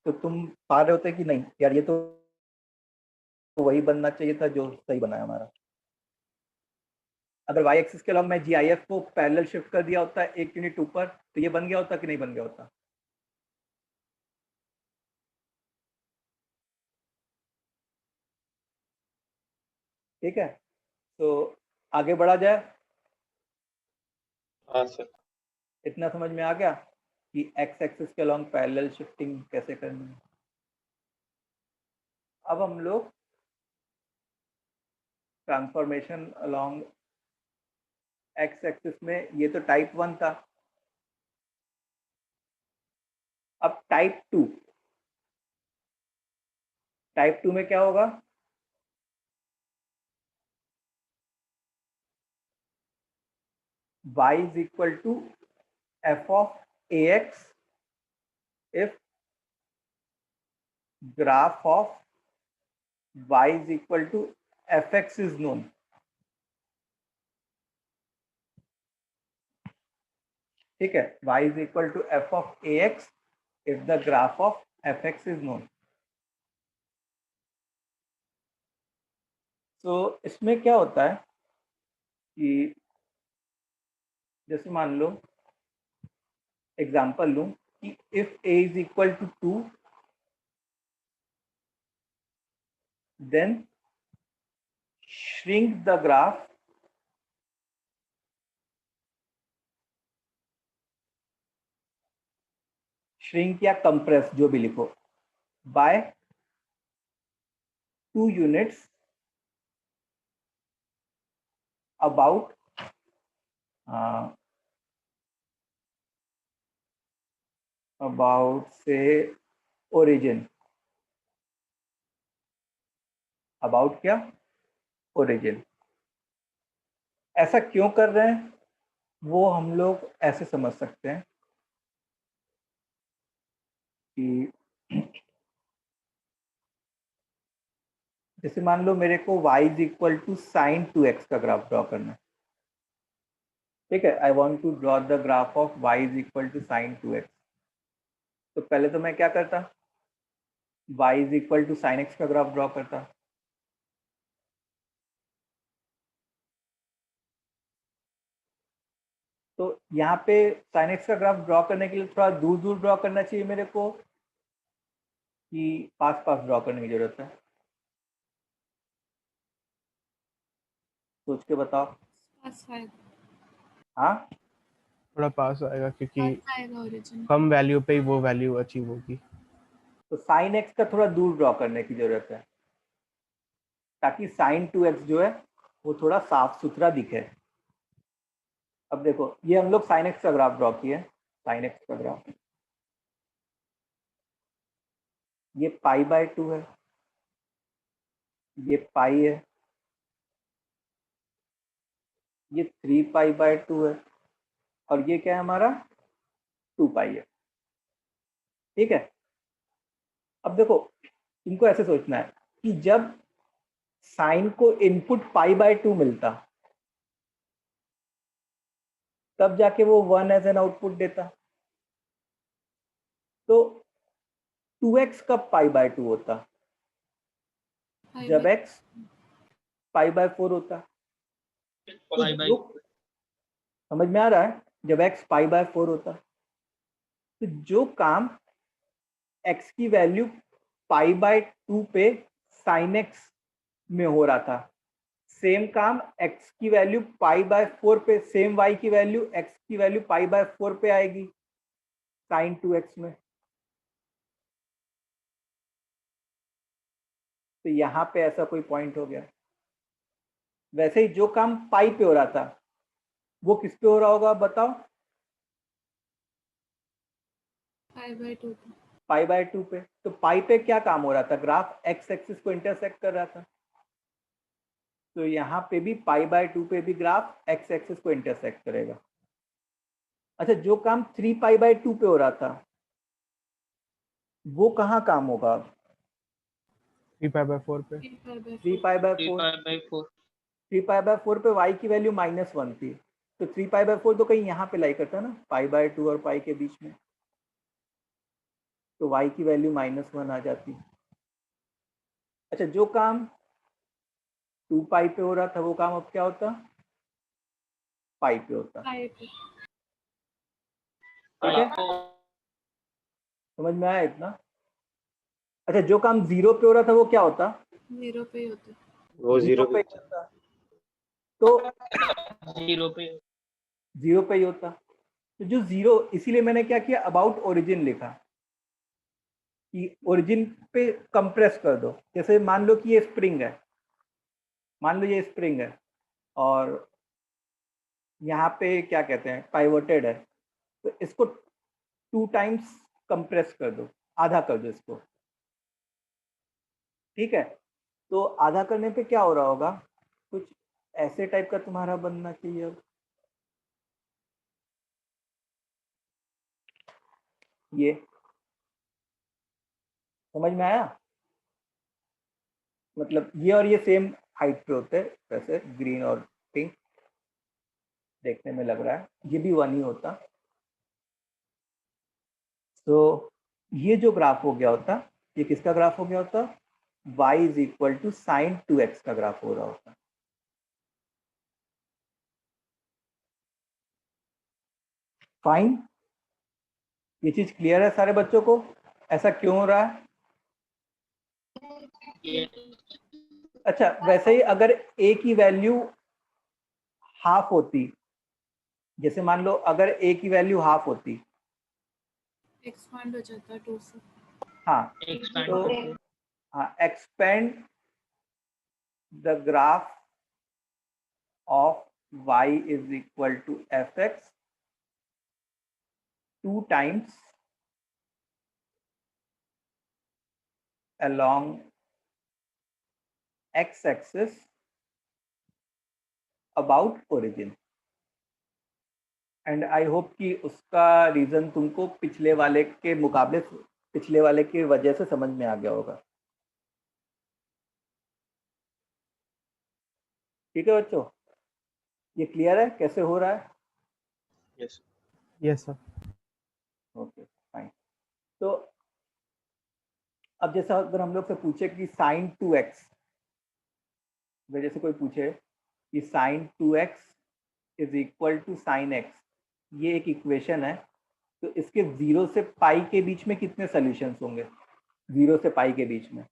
तो तुम पा रहे होते कि नहीं यार, ये तो वही बनना चाहिए था जो सही बना है हमारा। अगर वाई एक्सिस के अलोंग मैं GIF को पैरेलल शिफ्ट कर दिया होता 1 यूनिट ऊपर, तो ये बन गया होता कि नहीं बन गया होता? ठीक है, तो आगे बढ़ा जाए। हाँ सर। इतना समझ में आ गया कि एक्स एक्सिस के अलोंग पैरेलल शिफ्टिंग कैसे करनी है। अब हम लोग ट्रांसफॉर्मेशन अलोंग एक्स एक्सिस में, ये तो टाइप 1 था। अब टाइप 2 में क्या होगा? y is equal to f of ax if graph of y is equal to fx is known। ठीक है, y is equal to f of ax if the graph of fx is known। तो इसमें क्या होता है कि जैसे मान लो एग्जांपल लूं कि if a is equal to 2, then shrink the graph shrink या compress जो भी लिखो by 2 units about say origin। about क्या? origin। ऐसा क्यों कर रहे हैं वो हम लोग ऐसे समझ सकते हैं कि जैसे मान लो मेरे को y is equal to sin 2x का ग्राफ ड्रॉ करना है। ठीक है, I want to draw the graph of y is equal to sin 2x। तो पहले तो मैं क्या करता, y is equal to sin x का ग्राफ ड्रॉ करता। तो यहाँ पे sin x का ग्राफ ड्रॉ करने के लिए थोड़ा दूर दूर ड्रॉ करना चाहिए मेरे को कि पास पास ड्रॉ करने की जरूरत है? सोच के बताओ। पास आएगा, हाँ, थोड़ा पास आएगा क्योंकि पास आएगा ओरिजिन। कम वैल्यू पे ही वो वैल्यू अचीव होगी। तो sin x का थोड़ा दूर ड्रॉ करने की जरूरत है ताकि sin 2x जो है वो थोड़ा साफ सुथरा दिखे। अब देखो, ये हम लोग sin x का ग्राफ ड्रॉ किए, sin x का ग्राफ, ये π/2 है, ये पाई है, ये 3π/2 है, और ये क्या है हमारा 2π है। ठीक है, अब देखो इनको ऐसे सोचना है कि जब साइन को इनपुट π/2 मिलता तब जाके वो 1 एज एन आउटपुट देता। तो 2x कब π/2 होता? जब x π/4 होता। तो पाई बाई जो समझ में आ रहा है, जब x पाई बाय 4 होता है तो जो काम x की वैल्यू पाई बाय 2 पे साइन x में हो रहा था, सेम काम x की वैल्यू पाई बाय 4 पे, सेम y की वैल्यू x की वैल्यू पाई बाय 4 पे आएगी साइन 2x में। तो यहाँ पे ऐसा कोई पॉइंट हो गया। वैसे ही जो काम पाई पे हो रहा था वो किस पे हो रहा होगा बताओ? पाई बाय 2 पाई बाय 2 पे। तो पाई पे क्या काम हो रहा था? ग्राफ एक्स एक्सिस को इंटरसेक्ट कर रहा था। तो यहाँ पे भी पाई बाय 2 पे भी ग्राफ एक्स एक्सिस को इंटरसेक्ट करेगा। अच्छा, जो काम 3 पाई बाय 2 पे हो रहा था वो कहाँ काम होगा? 3 पाई बाय 4 पे। 3 पाई बाय 4। 3 3 पाई बाय 4 पे y की वैल्यू -1 थी, तो 3 पाई बाय 4 तो कहीं यहाँ पे लाई करता ना, पाई बाय 2 और पाई के बीच में, तो y की वैल्यू -1 आ जाती। अच्छा, जो काम 2 पाई पे हो रहा था वो काम अब क्या होता? पाई पे होता। ठीक है, समझ में आया इतना? अच्छा, जो काम 0 पे हो रहा था वो क्या होता? 0 पे ही होता। वो 0 पे पे होता। तो 0 पे 0 पे ही होता। तो जो 0, इसीलिए मैंने क्या किया, अबाउट ओरिजिन लिखा कि ओरिजिन पे कंप्रेस कर दो। जैसे मान लो कि ये स्प्रिंग है, मान लो ये स्प्रिंग है और यहाँ पे क्या कहते हैं, पाइवोटेड है, तो इसको 2 टाइम्स कंप्रेस कर दो, आधा कर दो इसको। ठीक है, तो आधा करने पे क्या हो रहा होगा? कुछ ऐसे टाइप का तुम्हारा बनना चाहिए। अब ये समझ में आया? मतलब ये और ये सेम हाइट पे होते हैं, वैसे ग्रीन और पिंक देखने में लग रहा है, ये भी 1 ही होता। तो ये जो ग्राफ हो गया होता, ये किसका ग्राफ हो गया होता? y is equal to sine 2x का ग्राफ हो रहा होता। फाइन, ये चीज क्लियर है सारे बच्चों को? ऐसा क्यों हो रहा है? अच्छा, वैसे ही अगर a की वैल्यू हाफ होती, जैसे मान लो अगर a की वैल्यू हाफ होती, एक्सपांड हो जाता है 2 से। हाँ, एक्सपैंड तो हाँ, expand the graph of y is equal to fx 2 times along x axis about origin। And I hope कि उसका रीजन तुमको पिछले वाले के मुकाबले, पिछले वाले की वजह से समझ में आ गया होगा। ठीक है बच्चों, ये क्लियर है कैसे हो रहा है? Yes yes sir. Okay fine. तो अब जैसा अगर हम लोग से पूछे कि साइन 2x, वजह से कोई पूछे कि sine 2x is equal to sine x, ये एक इक्वेशन है, तो इसके 0 से पाई के बीच में कितने सॉल्यूशंस होंगे? 0 से पाई के बीच में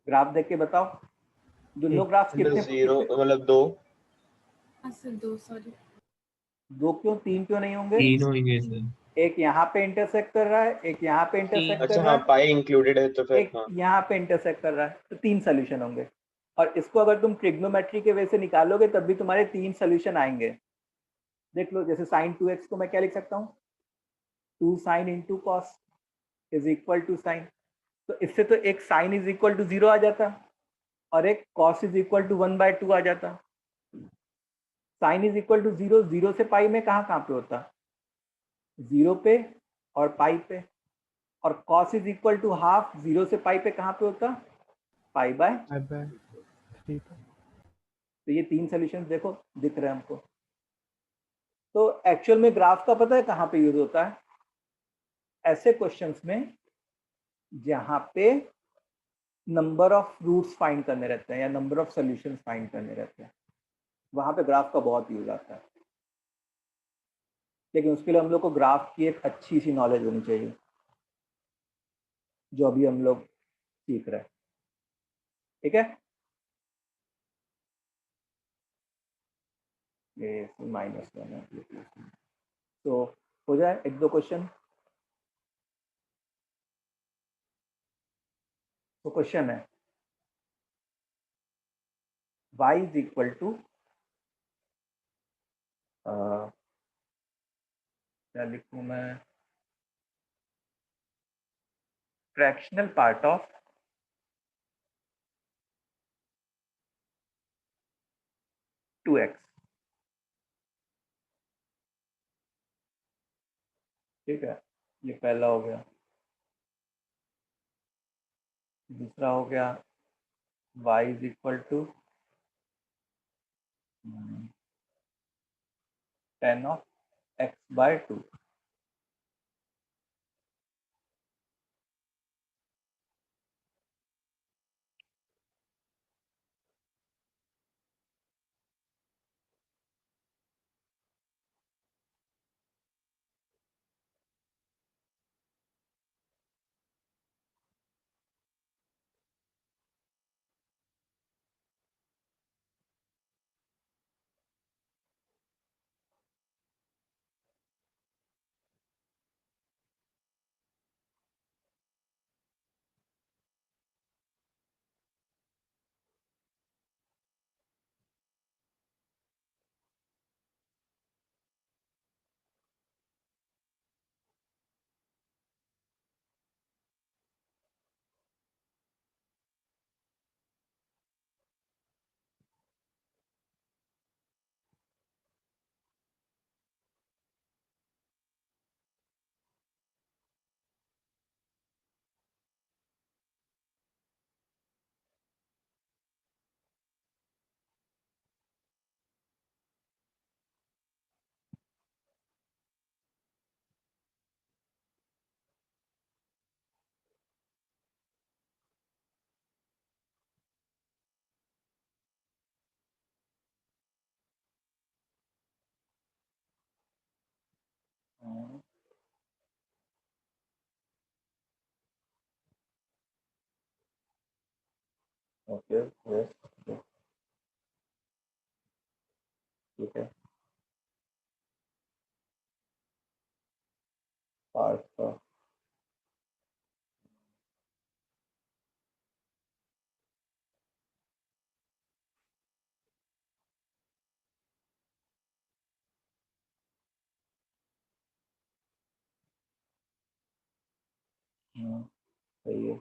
ग्राफ देख के बताओ, दोनों ग्राफ कितने? 0 मतलब 2। सिर्फ 2, सॉरी। 2 क्यों, 3 क्यों नहीं होंगे? 3 होंगे सर। एक यहाँ पे इंटरसेक्ट कर रहा है, एक यहाँ पे इंटरसेक्ट कर अच्छा रहा हाँ, है, पाई इंक्लूडेड है तो फिर एक हाँ। यहाँ पे इंटरसेक्ट कर रहा है, तो 3 सोल्यूशन होंगे। और इसको अगर तुम ट्रिग्नोमेट्री के वे से निकालोगे तब भी तुम्हारे 3 सोल्यूशन आएंगे। देख लो, जैसे साइन 2x को मैं क्या लिख सकता हूँ? 2 sine into cos is equal to sine. तो इससे तो एक साइन इज इक्वल टू 0 आ जाता और एक कॉस इज इक्वल टू 1/2 आ जाता। साइन इज इक्वल टू 0, 0 से पाई में कहाँ पे होता? 0 पे और पाई पे। और cos is equal to half, 0 से पाई पे कहाँ पे होता? Pi by. 5/3 पे। तो ये 3 सॉल्यूशन देखो दिख रहे हैं हमको। तो एक्चुअल में ग्राफ का पता है कहाँ पे यूज होता है? ऐसे क्वेश्चंस में जहाँ पे नंबर ऑफ रूट्स फाइंड करने रहते हैं या नंबर ऑफ सॉल्यूशंस फाइंड करने रहते हैं, वहां पे ग्राफ का बहुत यूज आता है। लेकिन उसके लिए हम लोग को ग्राफ की एक अच्छी सी नॉलेज होनी चाहिए, जो अभी हम लोग सीख रहे हैं। ठीक है, ये -1 है। तो हो जाए एक दो क्वेश्चन। तो क्वेश्चन है y इज इक्वल टू क्या लिखूं मैं, fractional part of two x. ठीक है, ये पहला हो गया। दूसरा हो गया y is equal to 10 of x/2। Okay, yes, ठीक है। पार्ट का सही है।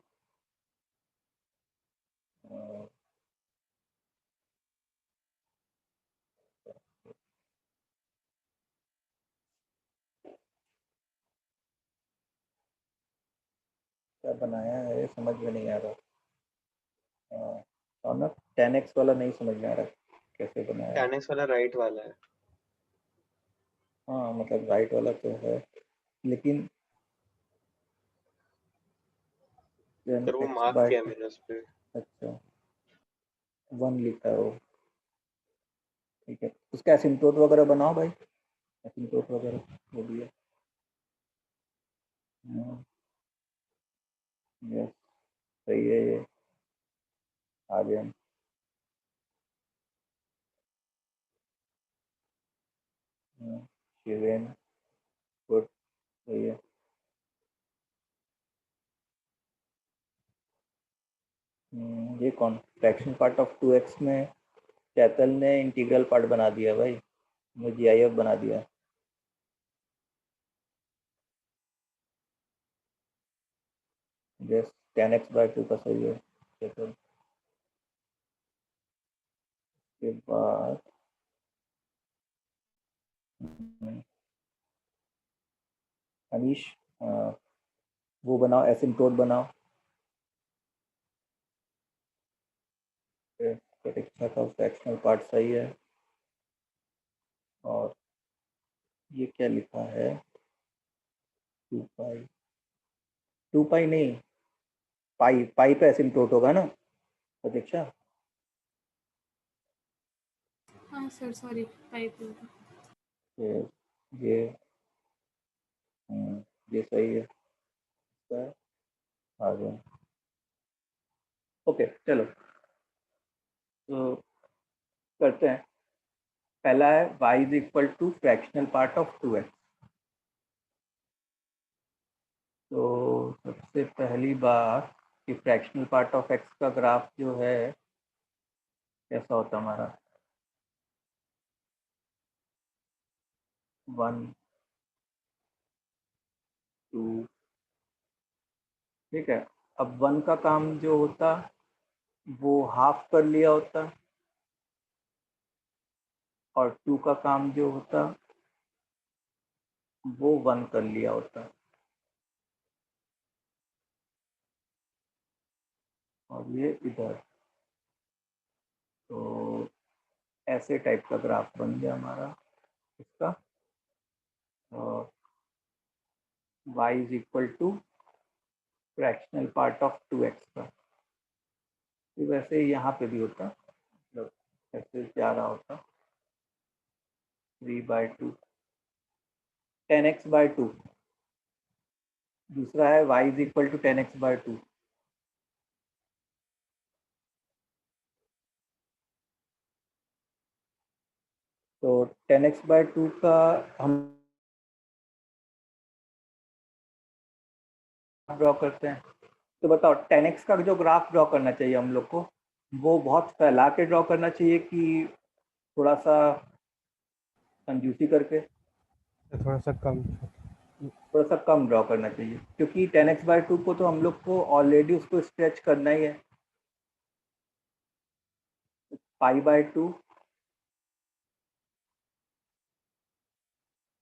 क्या बनाया है ये समझ में नहीं आ रहा। और ना 10x वाला नहीं समझ में आ रहा कैसे बनाया है। 10x वाला राइट वाला है। हाँ मतलब राइट वाला तो है, लेकिन सर वो मार्क किया मैंने उस पे। अच्छा 1 लिखा है वो। ठीक है, उसका एसिम्प्टोट वगैरह बनाओ भाई, एसिम्प्टोट वगैरह वो भी है। यस, सही है ये, आ गया। शिवेन, गुड, सही है। ये कौन फ्रैक्शन पार्ट ऑफ 2x में चैतल ने इंटीग्रल पार्ट बना दिया भाई, मुझे जीआईएफ बना दिया। यस, 10x/2 का सही है चैतल। के बाद अनीश, वो बनाओ, एसिम्प्टोट बनाओ। प्रतीक्षा का फ्रैक्शनल पार्ट सही है। और ये क्या लिखा है, 2 पाई नहीं, पाई पाई पे एसिम्प्टोट होगा ना प्रतीक्षा? हाँ सर सॉरी टाइप ये ये ये सही है आ गया। ओके चलो तो करते हैं। पहला है y is equal to fractional part of 2x। तो सबसे पहली बात कि फ्रैक्शनल पार्ट ऑफ x का ग्राफ जो है कैसा होता है हमारा 1 2। ठीक है, अब 1 का काम जो होता वो हाफ कर लिया होता और 2 का काम जो होता वो 1 कर लिया होता और ये इधर। तो ऐसे टाइप का ग्राफ बन गया हमारा इसका। और y is equal to fractional part of 2x का। तो वैसे यहाँ पे भी होता मतलब ऐसे जा रहा होता 3/2 10x/2। दूसरा है y is equal to 10x/2। तो 10x/2 का हम ड्रॉ करते हैं। तो बताओ 10x का जो ग्राफ ड्रॉ करना चाहिए हम लोग को वो बहुत फैला के ड्रॉ करना चाहिए कि थोड़ा सा कंजूसी करके थोड़ा सा कम। थोड़ा सा कम ड्रॉ करना चाहिए? क्योंकि 10x/2 को तो हम लोग को ऑलरेडी उसको स्ट्रेच करना ही है। π/2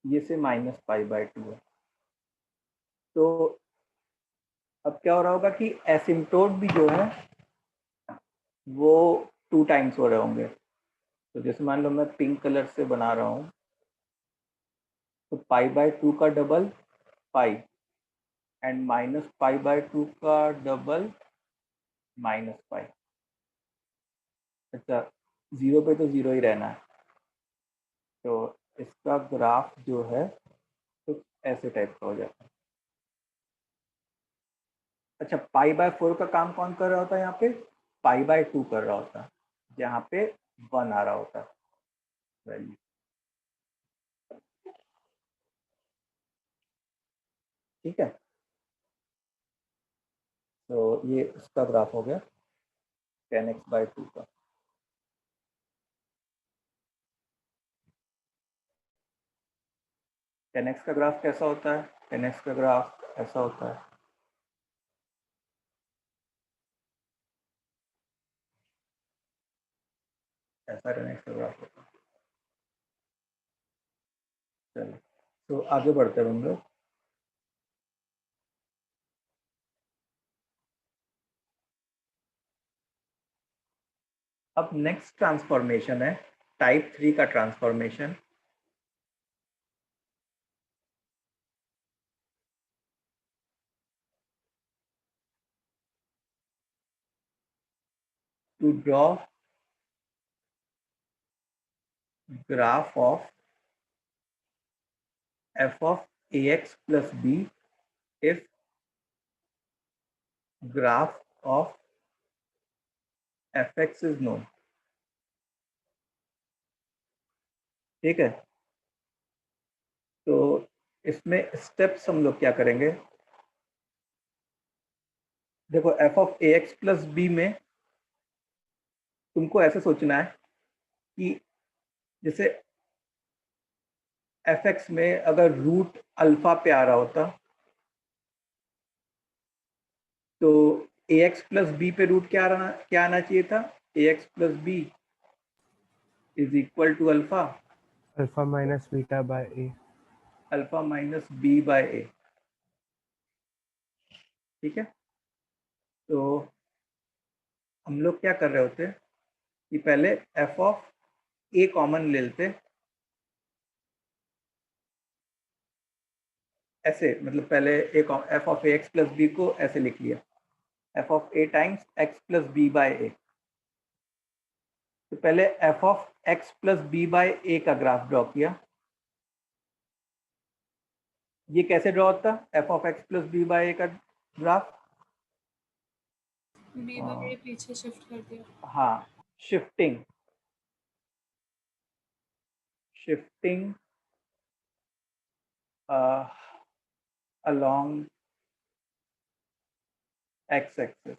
ये से -π/2 है। तो अब क्या हो रहा होगा कि एसिम्प्टोट भी जो है वो 2 टाइम्स हो रहे होंगे। तो जैसे मान लो मैं पिंक कलर से बना रहा हूँ तो π/2 का डबल पाई एंड -π/2 का डबल -π। अच्छा 0 पे तो 0 ही रहना है। तो इसका ग्राफ जो है तो ऐसे टाइप का हो जाता है। अच्छा π/4 का काम कौन कर रहा होता है यहाँ पे? π/2 कर रहा होता है जहाँ पे 1 आ रहा होता है वैल्यू। ठीक है, तो ये इसका ग्राफ हो गया 10x/2 का। टेन एक्स का ग्राफ कैसा होता है? 10x का ग्राफ ऐसा होता है। ऐसा 10x का ग्राफ होता है। चलो तो आगे बढ़ते हैं हम लोग। अब नेक्स्ट ट्रांसफॉर्मेशन है टाइप 3 का transformation. To draw graph of f of ax plus b if graph of fx is known। ठीक है, तो इसमें स्टेप्स हम लोग क्या करेंगे? देखो f of ax plus b में तुमको ऐसे सोचना है कि जैसे fx में अगर रूट अल्फा पे आ रहा होता तो ax प्लस बी पे रूट क्या आना चाहिए था? ax plus b is equal to alpha alpha minus beta by a. Alpha minus b by a. ठीक है, तो हम लोग क्या कर रहे होते कि पहले एफ ऑफ ए कॉमन ले लेते, ऐसे मतलब पहले f of a x plus b को ऐसे लिख लिया f of a times x plus b by a. तो पहले f of x plus b by a का ग्राफ ड्रॉ किया। ये कैसे ड्रॉ होता है f of x plus b by a का ग्राफ? बी बाय पीछे शिफ्ट कर दिया। हाँ, शिफ्टिंग along x एक्सिस।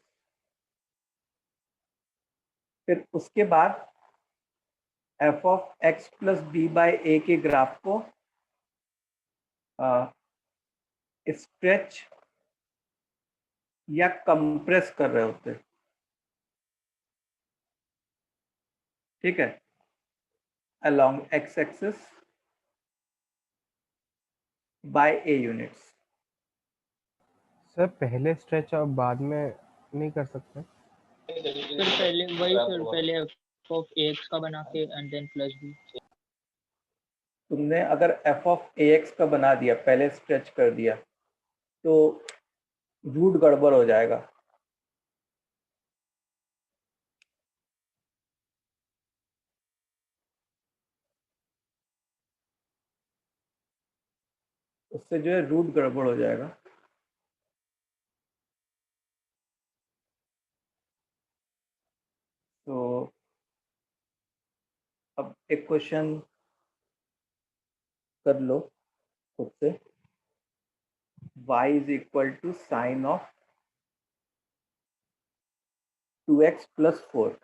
फिर उसके बाद f of x plus b by a के ग्राफ को स्ट्रेच या कंप्रेस कर रहे होते, ठीक है, along x axis by a units. Sir पहले स्ट्रेच और बाद में नहीं कर सकते? फिर पहले वही सर, पहले एफ ऑफ एक्स का बना के एंड देन प्लस बी। तुमने अगर एफ ऑफ ए एक्स का बना दिया, पहले स्ट्रेच कर दिया, तो रूट गड़बड़ हो जाएगा। उससे जो है रूट गड़बड़ हो जाएगा। तो अब एक क्वेश्चन कर लो खुद से। y is equal to sine of 2x plus 4।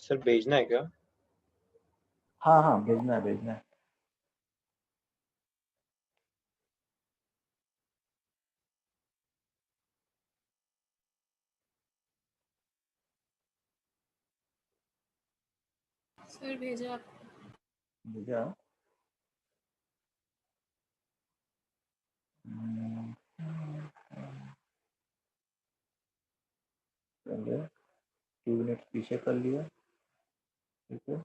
Sir भेजना है क्या? हाँ हाँ, भेजना है भेजना है। सर भेजा आपको। भेजा। हम्म, पहले 2 यूनिट पीछे कर लिया, ठीक है,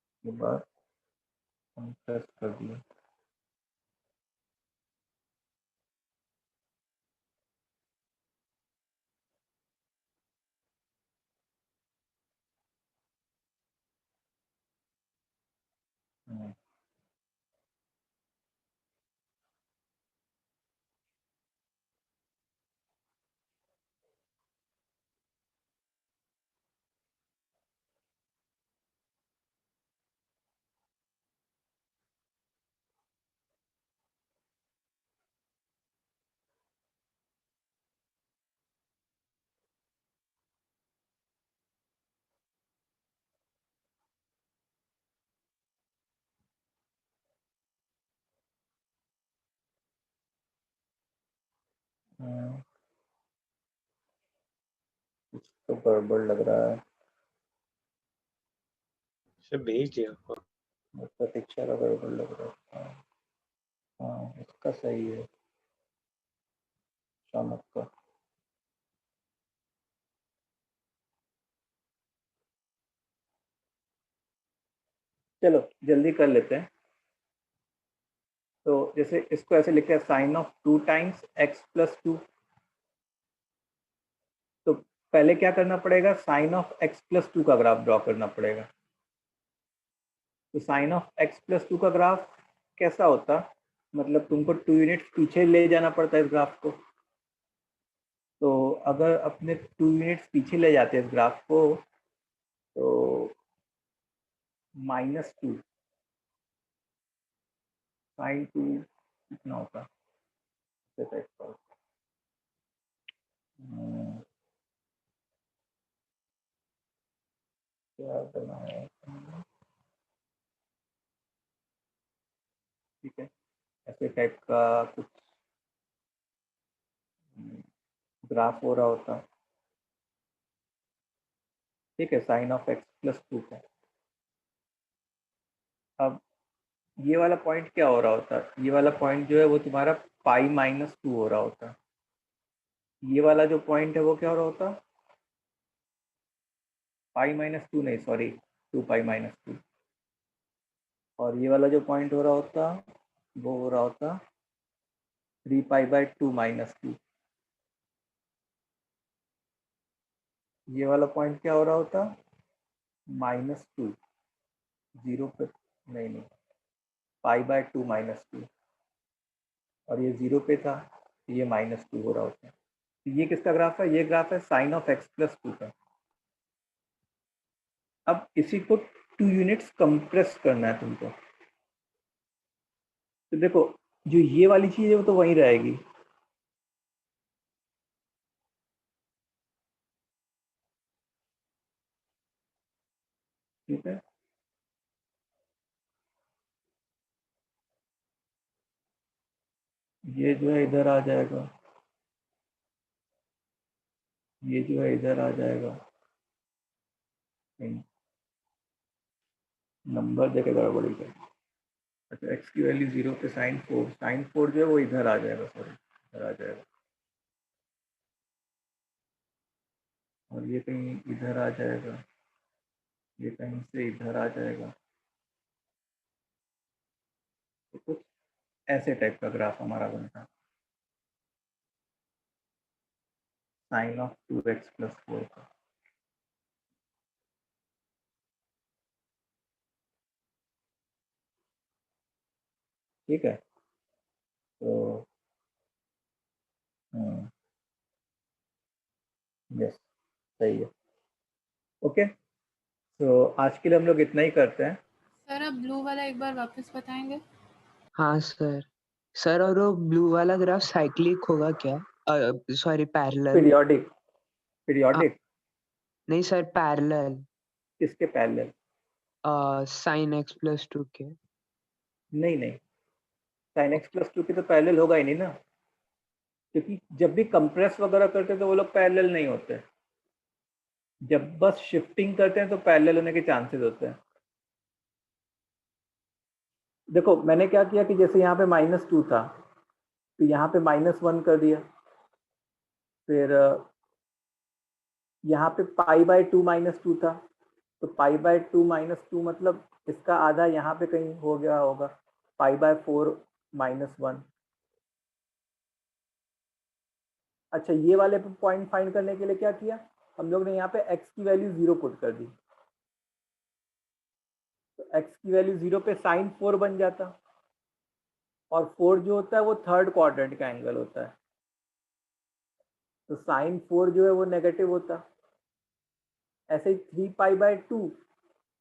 उसके बाद कंप्रेस कर दिया। हम्म, कुछ तो गड़बड़ लग रहा है। सर भेज दिया आपको। प्रतीक्षा का गड़बड़ लग रहा है। हाँ इसका सही है, शामक का। चलो जल्दी कर लेते हैं। तो जैसे इसको ऐसे लिखते हैं sine of 2 times x plus 2। तो पहले क्या करना पड़ेगा, साइन ऑफ x प्लस 2 का ग्राफ ड्रॉ करना पड़ेगा। तो साइन ऑफ x प्लस 2 का ग्राफ कैसा होता, मतलब तुमको 2 यूनिट्स पीछे ले जाना पड़ता है इस ग्राफ को। तो अगर अपने 2 यूनिट्स पीछे ले जाते हैं इस ग्राफ को, तो -2 साइन 2 कितना होता है, क्या करना है, ठीक है। ऐसे टाइप का कुछ ग्राफ हो रहा होता, ठीक है, साइन ऑफ x प्लस 2 का। अब ये वाला पॉइंट क्या हो रहा होता, ये वाला पॉइंट जो है वो तुम्हारा पाई -2 हो रहा होता। ये वाला जो पॉइंट है वो क्या हो रहा होता, पाई -2 नहीं, सॉरी 2 पाई -2। और ये वाला जो पॉइंट हो रहा होता वो हो रहा होता 3 पाई बाय 2 -2। ये वाला पॉइंट क्या हो रहा होता, -2 0 पे, नहीं पाई बाय 2 -2, और ये 0 पे था, ये -2 हो रहा होता है। तो ये किसका ग्राफ है, ये ग्राफ है साइन ऑफ x प्लस 2 का। अब इसी को 2 यूनिट्स कंप्रेस करना है तुमको। तो देखो जो ये वाली चीज है वो तो वहीं रहेगी, ठीक है। ये जो है इधर आ जाएगा, ये जो है इधर आ जाएगा, नहीं नंबर देके गड़बड़ी कर। अच्छा x की वैल्यू 0 पे साइन 4 जो है वो इधर आ जाएगा, सॉरी इधर आ जाएगा, और ये कहीं इधर आ जाएगा, ये कहीं से इधर आ जाएगा। तो कुछ ऐसे टाइप का ग्राफ हमारा बनता है, साइन ऑफ 2x प्लस 4 का। ठीक है, तो यस सही है। ओके, तो आज के लिए हम लोग इतना ही करते हैं। सर आप ब्लू वाला एक बार वापस बताएंगे? हाँ सर। सर और वो ब्लू वाला ग्राफ साइक्लिक होगा क्या? Sorry parallel. पीरियोडिक नहीं सर पैरेलल। किसके पैरेलल? साइन x प्लस 2 के। नहीं साइन x प्लस 2 के तो पैरेलल होगा ही नहीं ना, क्योंकि जब भी कंप्रेस वगैरह करते हैं तो वो लोग पैरेलल नहीं होते, जब बस शिफ्टिंग करते हैं तो पैरेलल होने के चांसेस होते हैं। देखो मैंने क्या किया कि जैसे यहाँ पे -2 था तो यहाँ पे -1 कर दिया, फिर यहाँ पे पाई बाय 2 -2 था, तो पाई बाय 2 -2 मतलब इसका आधा यहाँ पे कहीं हो गया होगा, पाई बाय 4 -1। अच्छा ये वाले पॉइंट फाइंड करने के लिए क्या किया हम लोग ने, यहाँ पे x की वैल्यू 0 पुट कर दी, तो x की वैल्यू 0 पे साइन 4 बन जाता, और 4 जो होता है वो थर्ड क्वाड्रेंट का एंगल होता है, तो साइन 4 जो है वो नेगेटिव होता। ऐसे ही 3 पाई बाय 2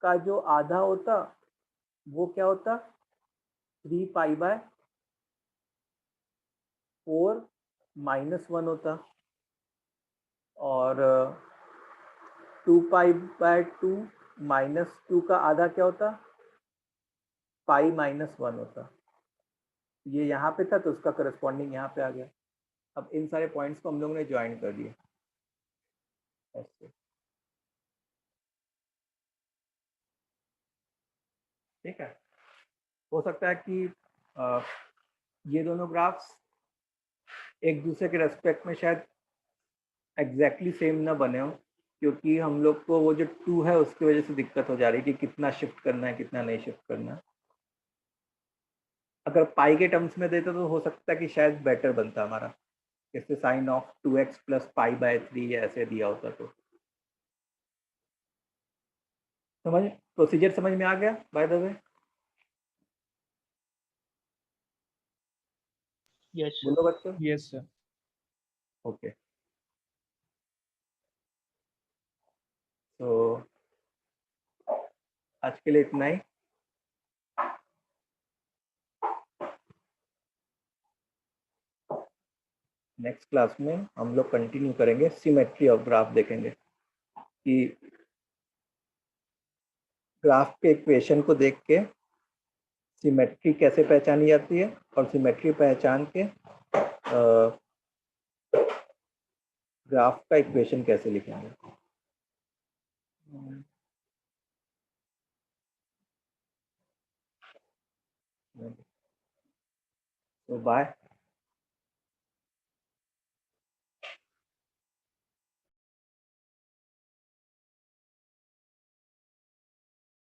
का जो आधा होता वो क्या होता, 3 पाई बाय 4 -1 होता, और 2 पाई बाय 2 -2 का आधा क्या होता, पाई -1 होता। ये यहाँ पे था तो उसका करस्पॉन्डिंग यहाँ पे आ गया। अब इन सारे पॉइंट्स को हम लोगों ने ज्वाइन कर दिए ऐसे, ठीक है। हो सकता है कि ये दोनों ग्राफ्स एक दूसरे के रेस्पेक्ट में शायद एग्जैक्टली सेम ना बने हो, क्योंकि हम लोग को वो जो 2 है उसकी वजह से दिक्कत हो जा रही है कि कितना शिफ्ट करना है कितना नहीं शिफ्ट करना है। अगर पाई के टर्म्स में देते तो हो सकता है कि शायद बेटर बनता हमारा, जैसे sine of 2x plus pi by 3 या ऐसे दिया होता तो। समझ प्रोसीजर समझ में आ गया बाय द वे? यस बोलो बच्चों। Yes sir. ओके, तो आज के लिए इतना ही। नेक्स्ट क्लास में हम लोग कंटिन्यू करेंगे, सिमेट्री ऑफ ग्राफ देखेंगे कि ग्राफ के इक्वेशन को देख के सिमेट्री कैसे पहचानी जाती है और सिमेट्री पहचान के ग्राफ का इक्वेशन कैसे लिखेंगे। तो बाय।